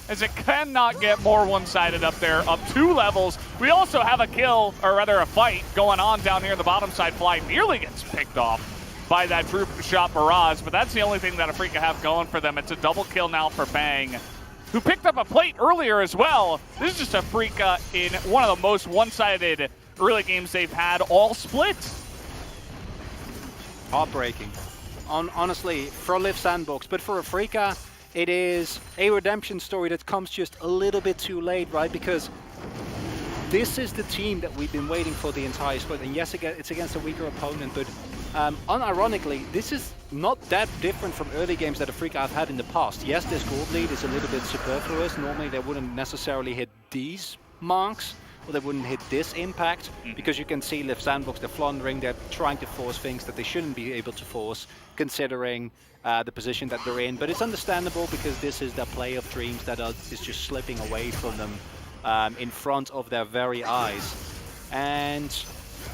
as it cannot get more one-sided up there, up 2 levels. We also have a kill, or rather a fight, going on down here in the bottom side. Fly nearly gets picked off by that troop shot barrage, but that's the only thing that Afreeca have going for them. It's a double kill now for Bang, who picked up a plate earlier as well. This is just Afreeca in one of the most one-sided early games they've had, all split. Heartbreaking. Honestly, for Live Sandbox, but for Afreeca, it is a redemption story that comes just a little bit too late, right? Because this is the team that we've been waiting for the entire split. And yes, it's against a weaker opponent, but unironically, this is not that different from early games that Afreeca have had in the past. Yes, this gold lead is a little bit superfluous. Normally, they wouldn't necessarily hit these marks, or they wouldn't hit this impact, because you can see LSBㅣ, they're floundering, they're trying to force things that they shouldn't be able to force, considering the position that they're in. But it's understandable, because this is their play of dreams that is just slipping away from them in front of their very eyes. And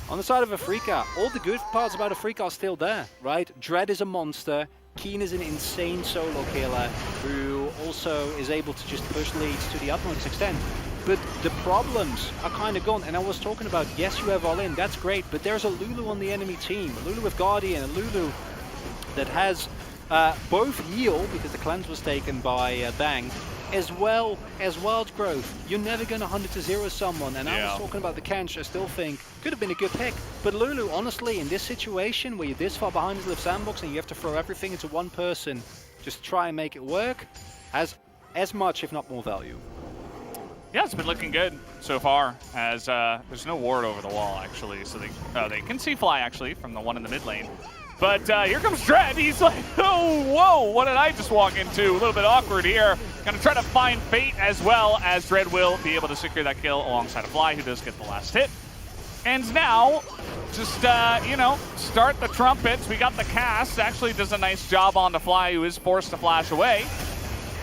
on the side of Afreeca, all the good parts about Afreeca are still there, right? Dread is a monster, Keen is an insane solo killer who also is able to just push leads to the utmost extent. But the problems are kind of gone, and I was talking about, yes, you have all-in, that's great, but there's a Lulu on the enemy team, a Lulu with Guardian, a Lulu that has both heal, because the cleanse was taken by Bang, as well as wild growth. You're never going to 100-0 someone, and I was talking about the Kench, I still think could have been a good pick. But Lulu, honestly, in this situation where you're this far behind the sandbox and you have to throw everything into one person, just try and make it work, has as much, if not more, value. Yeah, it's been looking good so far, as there's no ward over the wall, actually, so they can see Fly, actually, from the one in the mid lane. But here comes Dread. He's like, oh, whoa, what did I just walk into? A little bit awkward here. Gonna try to find Fate, as well as Dread will be able to secure that kill alongside of Fly, who does get the last hit. And now, just, you know, start the trumpets. We got the cast. Actually does a nice job on the Fly, who is forced to flash away.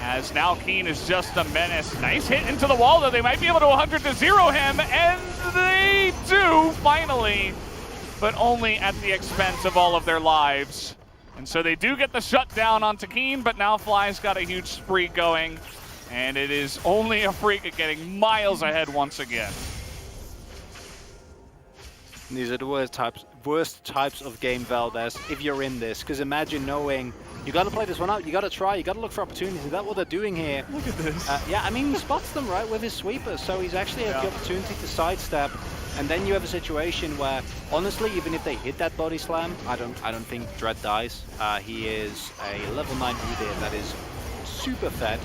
As now Keen is just a menace. Nice hit into the wall, though. They might be able to 100-0 him, and they do, finally. But only at the expense of all of their lives. And so they do get the shutdown onto Keen, but now Fly's got a huge spree going. And it is only Afreeca getting miles ahead once again. These are the worst types of game, Valdez, if you're in this. Because imagine knowing you got to play this one out, you got to try, you got to look for opportunities. Is that what they're doing here? Look at this. Yeah, I mean, he spots them, right, with his sweeper. So he's actually had the opportunity to sidestep. And then you have a situation where, honestly, even if they hit that body slam, I don't think Dread dies. He is a level 9 Udyr that is super fed.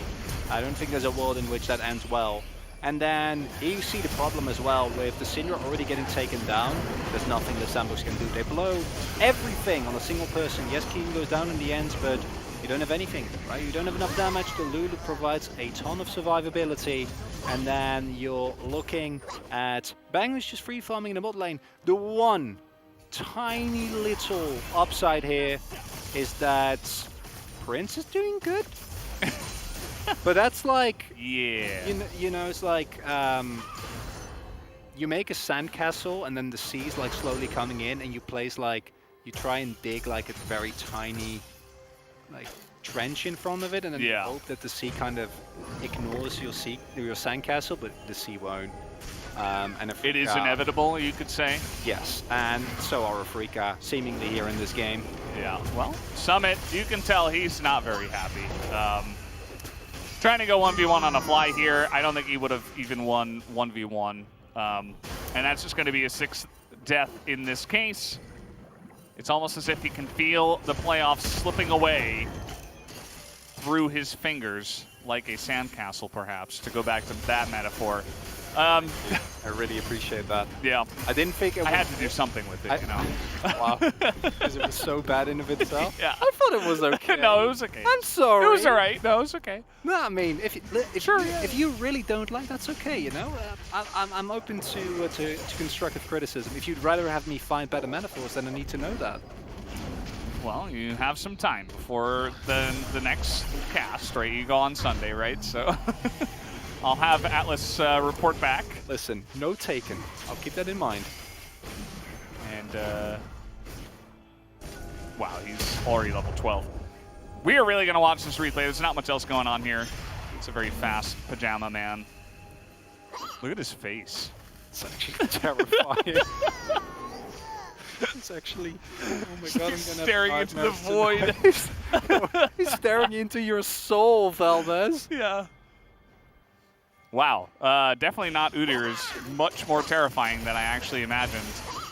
I don't think there's a world in which that ends well. And then here you see the problem as well with the Syndra already getting taken down. There's nothing that Sandbox can do. They blow everything on a single person. Yes, Keen goes down in the end, but you don't have anything, right? You don't have enough damage. The Lulu provides a ton of survivability. And then you're looking at Bang, who's just free farming in the bot lane. The one tiny little upside here is that Prince is doing good. But that's like, you know, it's like you make a sandcastle and then the sea's like slowly coming in, and you place like, you try and dig like a very tiny like trench in front of it, and then you hope that the sea kind of ignores your sandcastle, but the sea won't. And Afreeca, it is inevitable, you could say. Yes, and so are Afreeca, seemingly here in this game. Yeah, well, Summit, you can tell he's not very happy. Trying to go 1v1 on a Fly here. I don't think he would have even won 1v1. And that's just going to be a 6th death in this case. It's almost as if he can feel the playoffs slipping away through his fingers, like a sandcastle, perhaps, to go back to that metaphor. I really appreciate that. Yeah. I didn't think it was... I had to do something with it, you know. Wow. Because it was so bad in of itself? Yeah. I thought it was okay. No, it was okay. I'm sorry. It was all right. No, it was okay. No, I mean, if you really don't like, that's okay, you know? I'm open to constructive criticism. If you'd rather have me find better metaphors, then I need to know that. Well, you have some time before the next cast, right? You go on Sunday, right? So I'll have Atlas report back. Listen, no taken. I'll keep that in mind. And, wow, he's already level 12. We are really going to watch this replay. There's not much else going on here. It's a very fast pajama man. Look at his face. It's actually terrifying. It's actually, oh my god, I'm gonna staring into the void. He's staring into your soul, Valdez. Yeah. Wow. Definitely not Udyr is much more terrifying than I actually imagined.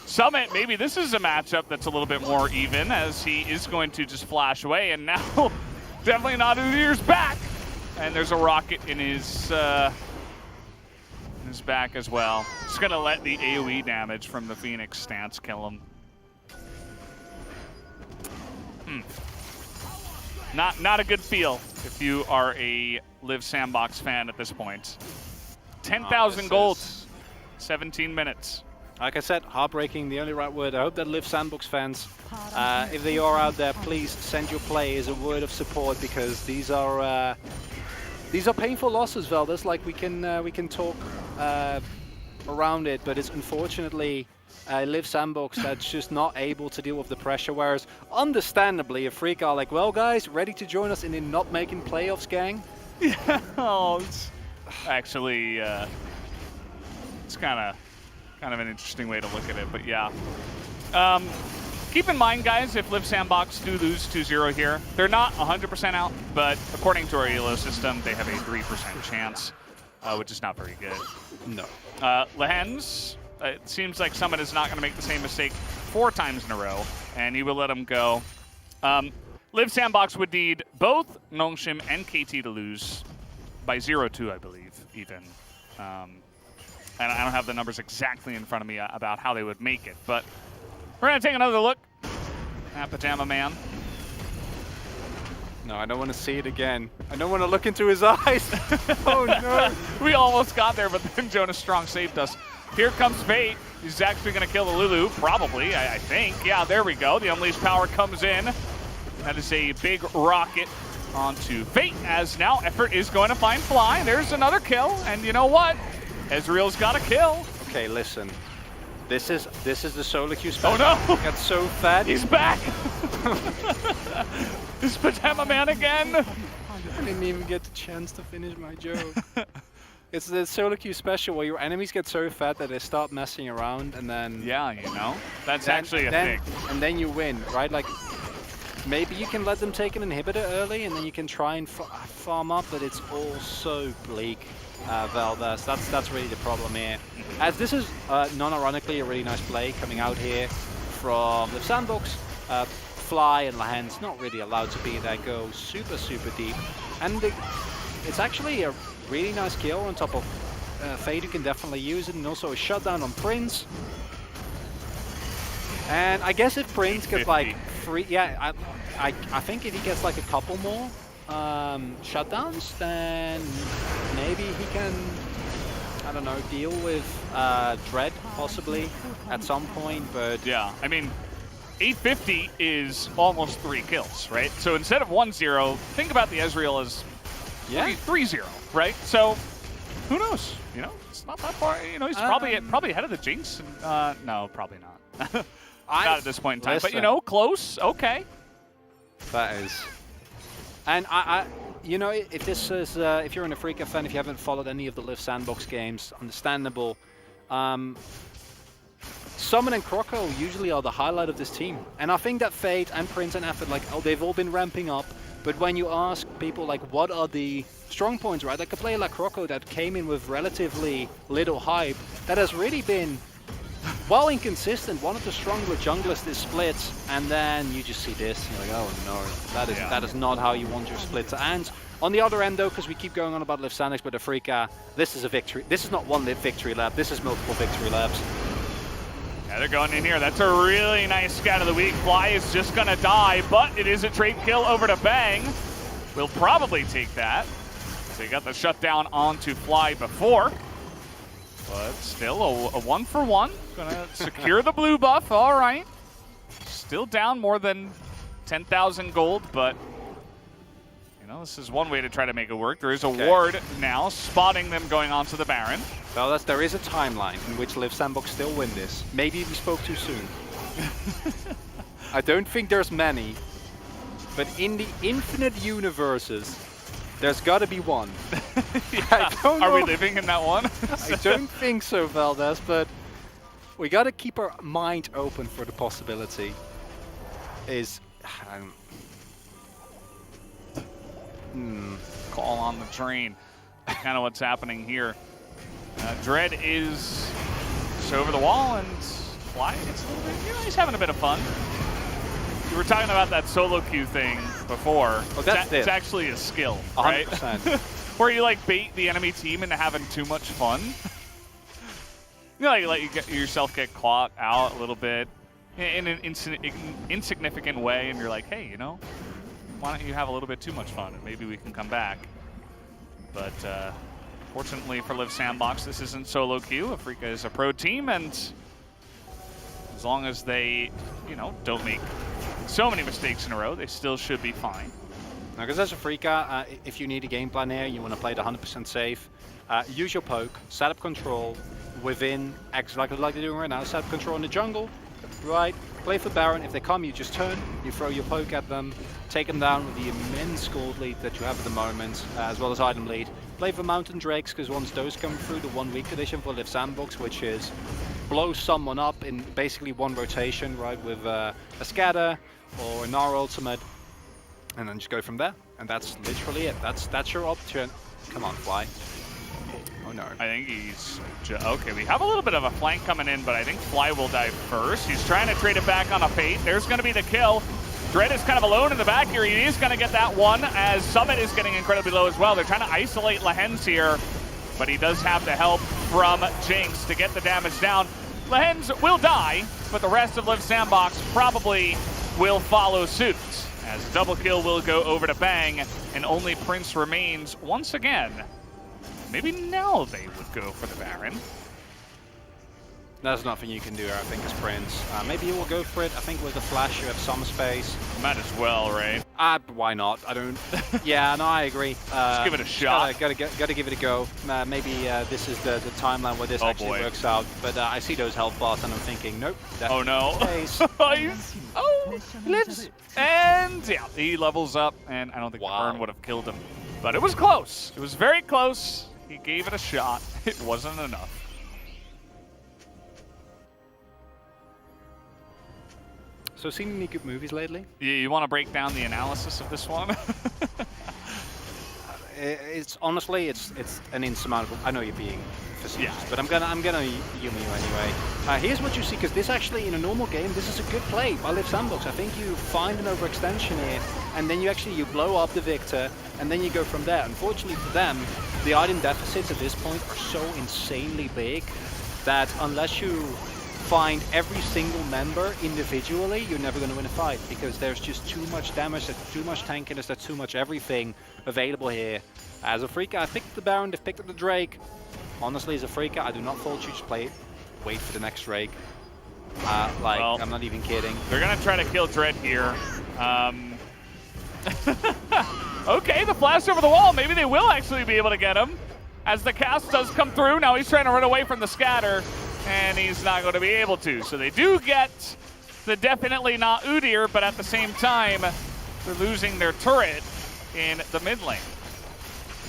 Summit, maybe this is a matchup that's a little bit more even, as he is going to just flash away, and now Definitely not in years back. And there's a rocket in his back as well. Just gonna let the AoE damage from the Phoenix stance kill him. Not a good feel if you are a Live Sandbox fan at this point. 10,000 gold, 17 minutes. Like I said, heartbreaking, the only right word. I hope that Live Sandbox fans, if they are out there, please send your players a word of support, because these are painful losses, Velders. Like we can talk around it, but it's unfortunately Live Sandbox that's just not able to deal with the pressure. Whereas, understandably, a Freak are like, well, guys, ready to join us in the not making playoffs gang? Yeah, it's actually, it's kind of an interesting way to look at it, but yeah. Keep in mind, guys, if Live Sandbox do lose 2-0 here, they're not 100% out, but according to our ELO system, they have a 3% chance, which is not very good. No. Lehens, it seems like Summit is not going to make the same mistake 4 times in a row, and he will let him go. Live Sandbox would need both Nongshim and KT to lose by 0-2, I believe, even. And I don't have the numbers exactly in front of me about how they would make it, but we're going to take another look at Pajama Man. No, I don't want to see it again. I don't want to look into his eyes. Oh, no. We almost got there, but then Jonas Strong saved us. Here comes Fate. He's actually going to kill the Lulu, probably, I think. Yeah, there we go. The Unleashed Power comes in. That is a big rocket onto Fate, as now Effort is going to find Fly. There's another kill, and you know what? Ezreal's got a kill. Okay, listen. This is the solo queue special. Oh no! Got so fat. He's back! It's Pajama Man again! I didn't even get the chance to finish my joke. It's the solo queue special where your enemies get so fat that they start messing around, and then... Yeah, you know? That's actually a thing. And then you win, right? Like, maybe you can let them take an inhibitor early, and then you can try and farm up, but it's all so bleak. Velders. That's really the problem here. As this is non-ironically a really nice play coming out here from the Sandbox. Fly and Lehens not really allowed to be there. Go super deep, and it's actually a really nice kill on top of Fade, who can definitely use it, and also a shutdown on Prince. And I guess if Prince gets like 3, yeah, I think if he gets like a couple more shutdowns, then maybe he can, I don't know, deal with Dread possibly at some point, but... Yeah, I mean, 850 is almost 3 kills, right? So instead of 1-0, think about the Ezreal as 3-0, right? So, who knows? You know, it's not that far. You know, he's probably ahead of the Jinx. No, probably not. Not at this point in time, listen, but you know, close, okay. That is... And you know, if this is, if you're an Afrika fan, if you haven't followed any of the Live Sandbox games, understandable. Summon and Croco usually are the highlight of this team. And I think that Fate and Prince and Effort, like, oh, they've all been ramping up. But when you ask people, like, what are the strong points, right? Like a player like Croco that came in with relatively little hype, that has really been, well, inconsistent. One of the stronger junglers this split, and then you just see this, and you're like, oh no, that is not how you want your split to end. On the other end, though, because we keep going on about Live Sandbox, but Afrika, this is a victory. This is not one victory lap, this is multiple victory laps. Yeah, they're going in here. That's a really nice scat of the week. Fly is just gonna die, but it is a trade kill over to Bang. We'll probably take that. So you got the shutdown onto Fly before. But still a 1-for-1. Gonna secure the blue buff, all right. Still down more than 10,000 gold, but you know, this is one way to try to make it work. There is a ward now spotting them going onto the Baron. Well, there is a timeline in which Live Sandbox still win this. Maybe we spoke too soon. I don't think there's many, but in the infinite universes, there's got to be one. Yeah. Are we living in that one? I don't think so, Velders, but we got to keep our mind open for the possibility. Call on the train. Kind of what's happening here. Dread is just over the wall, and Fly gets a little bit, you know, he's having a bit of fun. were talking about that solo queue thing before. Oh, that's it's actually a skill, 100%. right? Where you like bait the enemy team into having too much fun. You know, like, you let yourself get caught out a little bit in an insignificant way, and you're like, hey, you know, why don't you have a little bit too much fun, and maybe we can come back. But fortunately for Live Sandbox, this isn't solo queue. Afreeca is a pro team, and as long as they, you know, don't make so many mistakes in a row, they still should be fine. Now, because as Afreeca, if you need a game plan here, you want to play it 100% safe, use your poke, set up control within X, like they're doing right now, set up control in the jungle, right? Play for Baron. If they come, you just turn, you throw your poke at them, take them down with the immense gold lead that you have at the moment, as well as item lead. Play for Mountain Drakes, because once those come through, the 1 week condition for Live Sandbox, which is blow someone up in basically one rotation, right, with a scatter or a Gnar ultimate, and then just go from there. And that's literally it. That's your option. Come on, Fly. Oh no. I think he's... Okay, we have a little bit of a flank coming in, but I think Fly will die first. He's trying to trade it back on a Fate. There's going to be the kill. Dread is kind of alone in the back here. He is going to get that one, as Summit is getting incredibly low as well. They're trying to isolate Lehens here, but he does have the help from Jinx to get the damage down. Lehens will die, but the rest of Live Sandbox probably will follow suit, as double kill will go over to Bang, and only Prince remains once again. Maybe now they would go for the Baron. There's nothing you can do, I think, as Prince. Maybe you will go for it. I think with the flash you have some space. Might as well, right? Why not? I don't... Yeah, no, I agree. Just give it a shot. Gotta give it a go. Maybe this is the timeline where this actually works out. But I see those health bars and I'm thinking, nope. Oh no. Oh, he lives. And yeah, he levels up, and I don't think the burn would have killed him. But it was close. It was very close. He gave it a shot. It wasn't enough. So, seen any good movies lately? You want to break down the analysis of this one? It's honestly, it's an insurmountable. I know you're being facetious, but I'm gonna humor you anyway. Here's what you see, because this actually in a normal game, this is a good play by Live Sandbox. I think you find an overextension here, and then you blow up the Victor, and then you go from there. Unfortunately for them, the item deficits at this point are so insanely big that unless you find every single member individually, you're never going to win a fight, because there's just too much damage, there's too much tankiness, there's too much everything available here. As Afreeca, I picked the Baron, they've picked up the Drake. Honestly, as Afreeca, I do not fault you, just play it. Wait for the next Drake. Well, I'm not even kidding. They're going to try to kill Dread here. Okay, the flash over the wall. Maybe they will actually be able to get him. As the cast does come through, now he's trying to run away from the scatter, and he's not going to be able to. So they do get the definitely not Udyr, but at the same time, they're losing their turret in the mid lane.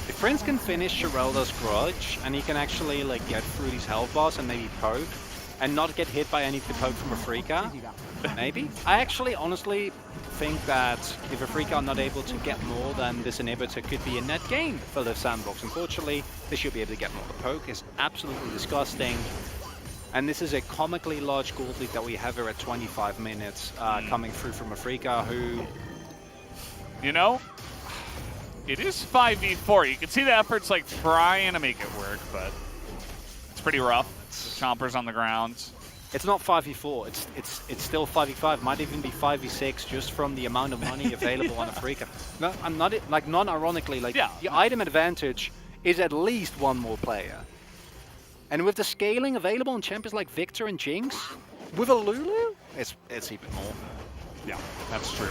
If Prince can finish Geraldo's Grudge, and he can actually get through these health bars and maybe poke, and not get hit by any of the poke from Afreeca, maybe. I actually honestly think that if Afreeca are not able to get more, then this inhibitor could be a net gain for the Sandbox. Unfortunately, they should be able to get more. The poke is absolutely disgusting. And this is a comically large gold lead that we have here at 25 minutes coming through from Afreeca, who... You know, it is 5v4. You can see the efforts trying to make it work, but it's pretty rough. The Chomper's on the ground. It's not 5v4, it's still 5v5, might even be 5v6 just from the amount of money available on Afreeca. No, I'm not, non-ironically, the item advantage is at least one more player. And with the scaling available on champions like Victor and Jinx, with a Lulu, it's even more. Yeah, that's true.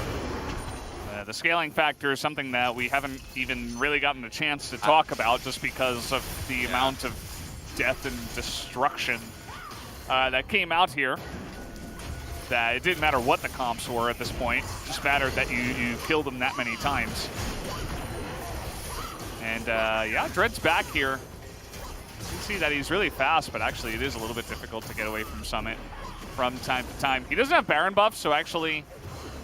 The scaling factor is something that we haven't even really gotten a chance to talk about, just because of the amount of death and destruction that came out here. That it didn't matter what the comps were at this point, it just mattered that you killed them that many times. And yeah, Dread's back here. You can see that he's really fast, but actually it is a little bit difficult to get away from Summit from time to time. He doesn't have Baron buff, so actually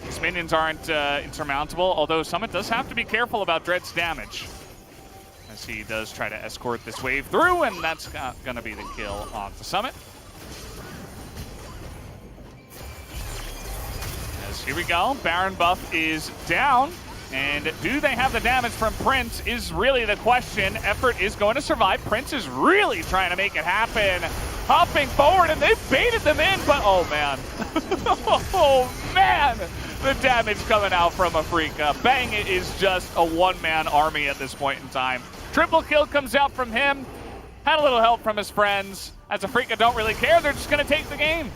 his minions aren't insurmountable, although Summit does have to be careful about Dread's damage, as he does try to escort this wave through, and that's going to be the kill on the Summit. Here we go. Baron buff is down. And do they have the damage from Prince is really the question. Effort is going to survive. Prince is really trying to make it happen. Hopping forward, and they baited them in, but oh man. Oh man, the damage coming out from Afrika. Bang is just a one-man army at this point in time. Triple kill comes out from him. Had a little help from his friends. As Afrika don't really care, they're just going to take the game.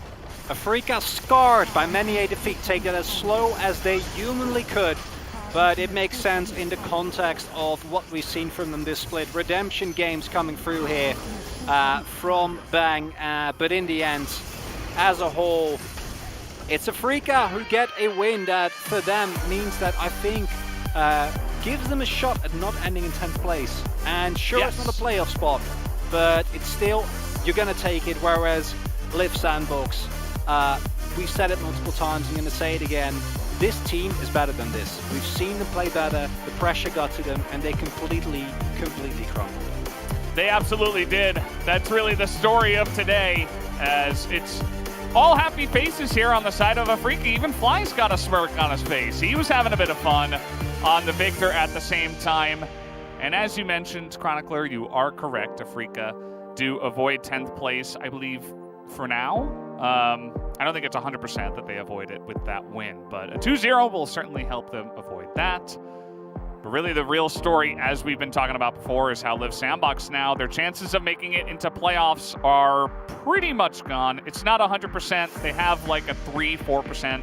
Afrika scarred by many a defeat, taking it as slow as they humanly could. But it makes sense in the context of what we've seen from them this split. Redemption games coming through here from Bang, but in the end, as a whole, it's Afrika who get a win that for them means that I think gives them a shot at not ending in 10th place. And sure, it's not a playoff spot, but it's still, you're going to take it, whereas LIV Sandbox, we've said it multiple times, I'm going to say it again, this team is better than this. We've seen them play better, the pressure got to them, and they completely crumbled. They absolutely did. That's really the story of today, as it's all happy faces here on the side of Afrika. Even Fly's got a smirk on his face. He was having a bit of fun on the Victor at the same time. And as you mentioned, Chronicler, you are correct. Afrika do avoid 10th place, I believe, for now. I don't think it's 100% that they avoid it with that win, but a 2-0 will certainly help them avoid that. But really the real story, as we've been talking about before, is how LIV Sandbox now, their chances of making it into playoffs are pretty much gone. It's not 100%. They have like a 3-4%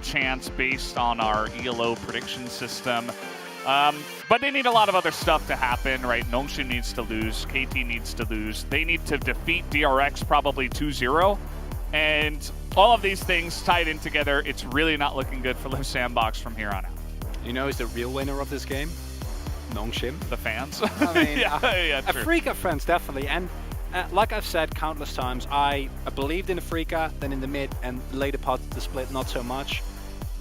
chance based on our ELO prediction system. But they need a lot of other stuff to happen, right? Nongshim needs to lose. KT needs to lose. They need to defeat DRX probably 2-0. And all of these things tied in together, it's really not looking good for LIV Sandbox from here on out. You know who's the real winner of this game? Nongshim. The fans. I mean, yeah, true. Afrika fans, definitely. And like I've said countless times, I believed in Afrika, then in the mid and later part of the split, not so much.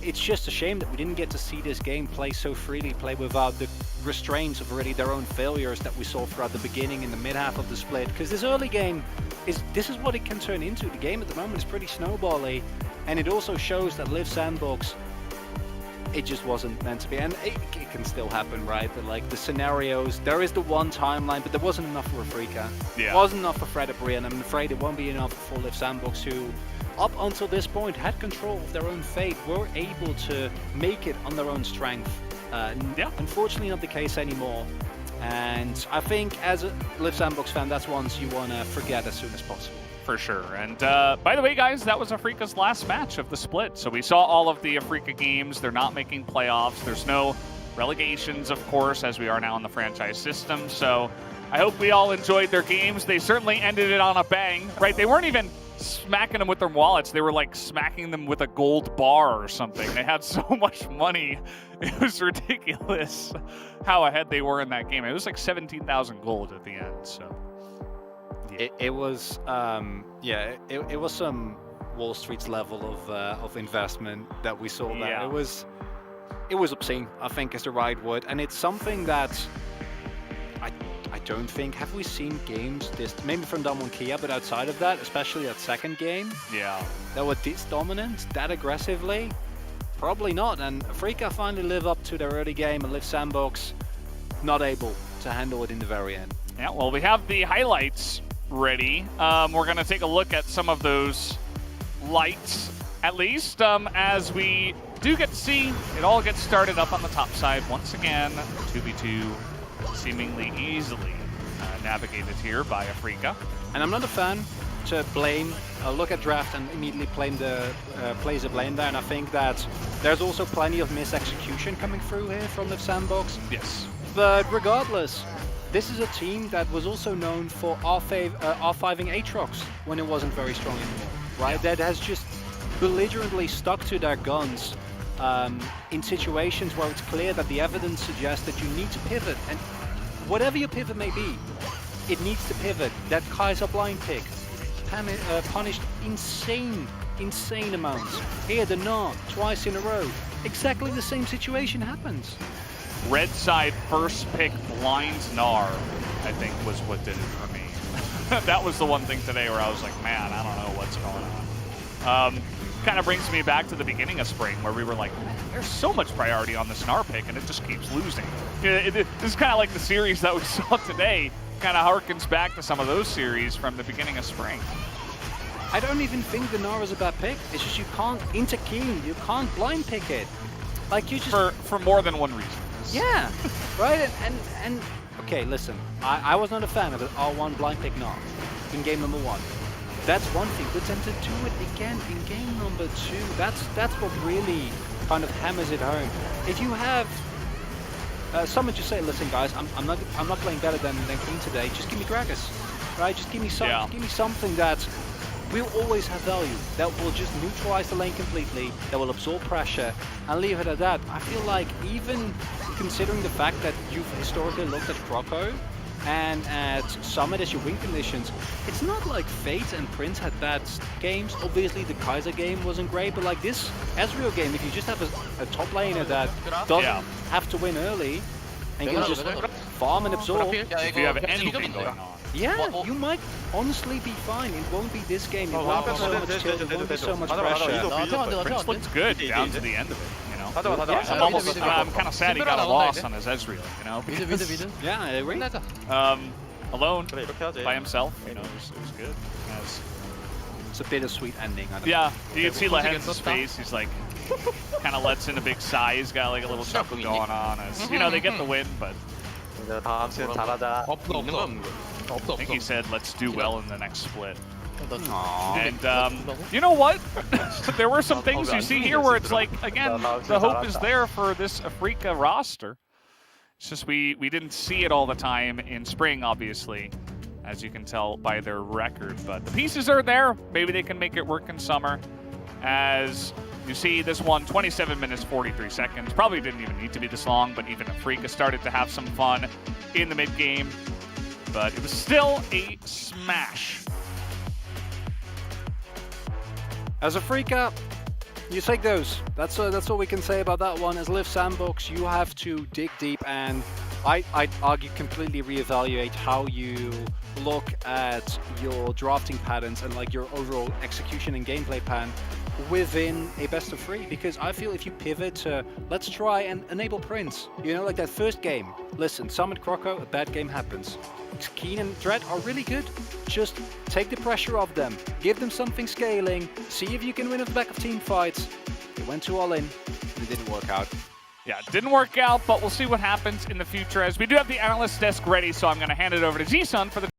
It's just a shame that we didn't get to see this game play so freely, play without the restraints of already their own failures that we saw throughout the beginning and the mid half of the split. Because this early game, this is what it can turn into. The game at the moment is pretty snowbally, and it also shows that LIV Sandbox, it just wasn't meant to be. And it can still happen, right? But like the scenarios, there is the one timeline, but there wasn't enough for Afrika. Yeah. It wasn't enough for Fredabri, and I'm afraid it won't be enough for LIV Sandbox, who up until this point had control of their own fate, were able to make it on their own strength. Unfortunately not the case anymore. And I think as a LIV Sandbox fan, that's ones you want to forget as soon as possible. For sure. And by the way, guys, that was Afrika's last match of the split. So we saw all of the Afrika games. They're not making playoffs. There's no relegations, of course, as we are now in the franchise system. So I hope we all enjoyed their games. They certainly ended it on a bang, right? They weren't even smacking them with their wallets. They were like smacking them with a gold bar or something. They had so much money. It was ridiculous how ahead they were in that game. It was like 17,000 gold at the end. So yeah. It was it was some Wall Street's level of investment that we saw there. Yeah. It was obscene, I think is the right word, and it's something that I don't think, have we seen games this, maybe from Damwon Kia, but outside of that, especially that second game, that were this dominant, that aggressively? Probably not, and Afrika finally live up to their early game, and LIV Sandbox not able to handle it in the very end. Yeah, well, we have the highlights ready. We're going to take a look at some of those lights, at least, as we do get to see it all get started up on the top side once again. 2v2. Seemingly easily navigated here by Afrika. And I'm not a fan to blame, look at draft and immediately blame the place of blame there, and I think that there's also plenty of mis-execution coming through here from the Sandbox. Yes. But regardless, this is a team that was also known for R5ing Aatrox when it wasn't very strong anymore, right? Yeah. That has just belligerently stuck to their guns in situations where it's clear that the evidence suggests that you need to pivot, and whatever your pivot may be, it needs to pivot. That Kaiser blind pick punished insane amounts. Here the Gnar twice in a row. Exactly the same situation happens. Red side first pick blind Gnar, I think, was what did it for me. That was the one thing today where I was like, man, I don't know what's going on. kind of brings me back to the beginning of spring where we were like, there's so much priority on this Gnar pick and it just keeps losing. This is kind of like the series that we saw today, kind of harkens back to some of those series from the beginning of spring. I don't even think the Gnar is a bad pick. It's just you can't interkeen, you can't blind pick it. Like you just for more than one reason. Yeah, right. And okay, listen, I was not a fan of the R1 blind pick Gnar in game number 1. That's one thing, but then to do it again in game number 2, that's what really kind of hammers it home. If you have someone just say, listen guys, I'm not playing better than Queen today. Just give me Gragas, right? Just give me something that will always have value, that will just neutralize the lane completely, that will absorb pressure, and leave it at that. I feel like even considering the fact that you've historically looked at Croco and at Summit as your win conditions, it's not like Fate and Prince had bad games. Obviously the Kaiser game wasn't great, but like this Ezreal game, if you just have a top laner that doesn't have to win early and can just farm and absorb, if you have anything going on. Yeah, you might honestly be fine. It won't be this game. It won't be so much tilt. It won't be so much pressure. Prince looks good down to the end of it, you know. I'm kind of sad he got a loss on his Ezreal, you know. Because, yeah, I agree. Alone by himself, you know, it was good. It's a bittersweet ending. I don't know. You can see Lehen's face. He's like, kind of lets in a big sigh. He's got like a little chuckle going on. As, you know, they get the win, but I think he said, let's do well in the next split. And you know what? There were some things you see here where it's like, again, the hope is there for this Afrika roster. It's just we didn't see it all the time in spring, obviously, as you can tell by their record. But the pieces are there. Maybe they can make it work in summer. As you see, this one, 27 minutes, 43 seconds. Probably didn't even need to be this long, but even Afrika started to have some fun in the mid-game. But it was still a smash. As Afrika, you take those. That's all we can say about that one. As LSBㅣ you have to dig deep, and I'd argue completely reevaluate how you look at your drafting patterns and like your overall execution and gameplay plan within a best of 3, because I feel if you pivot to let's try and enable Prince, you know, like that first game. Listen, Summit Croco, a bad game happens. Keen and Dread are really good. Just take the pressure off them, give them something scaling, see if you can win at the back of team fights. They went to all in, and it didn't work out. Yeah, it didn't work out, but we'll see what happens in the future as we do have the analyst desk ready, so I'm going to hand it over to G-Sun for the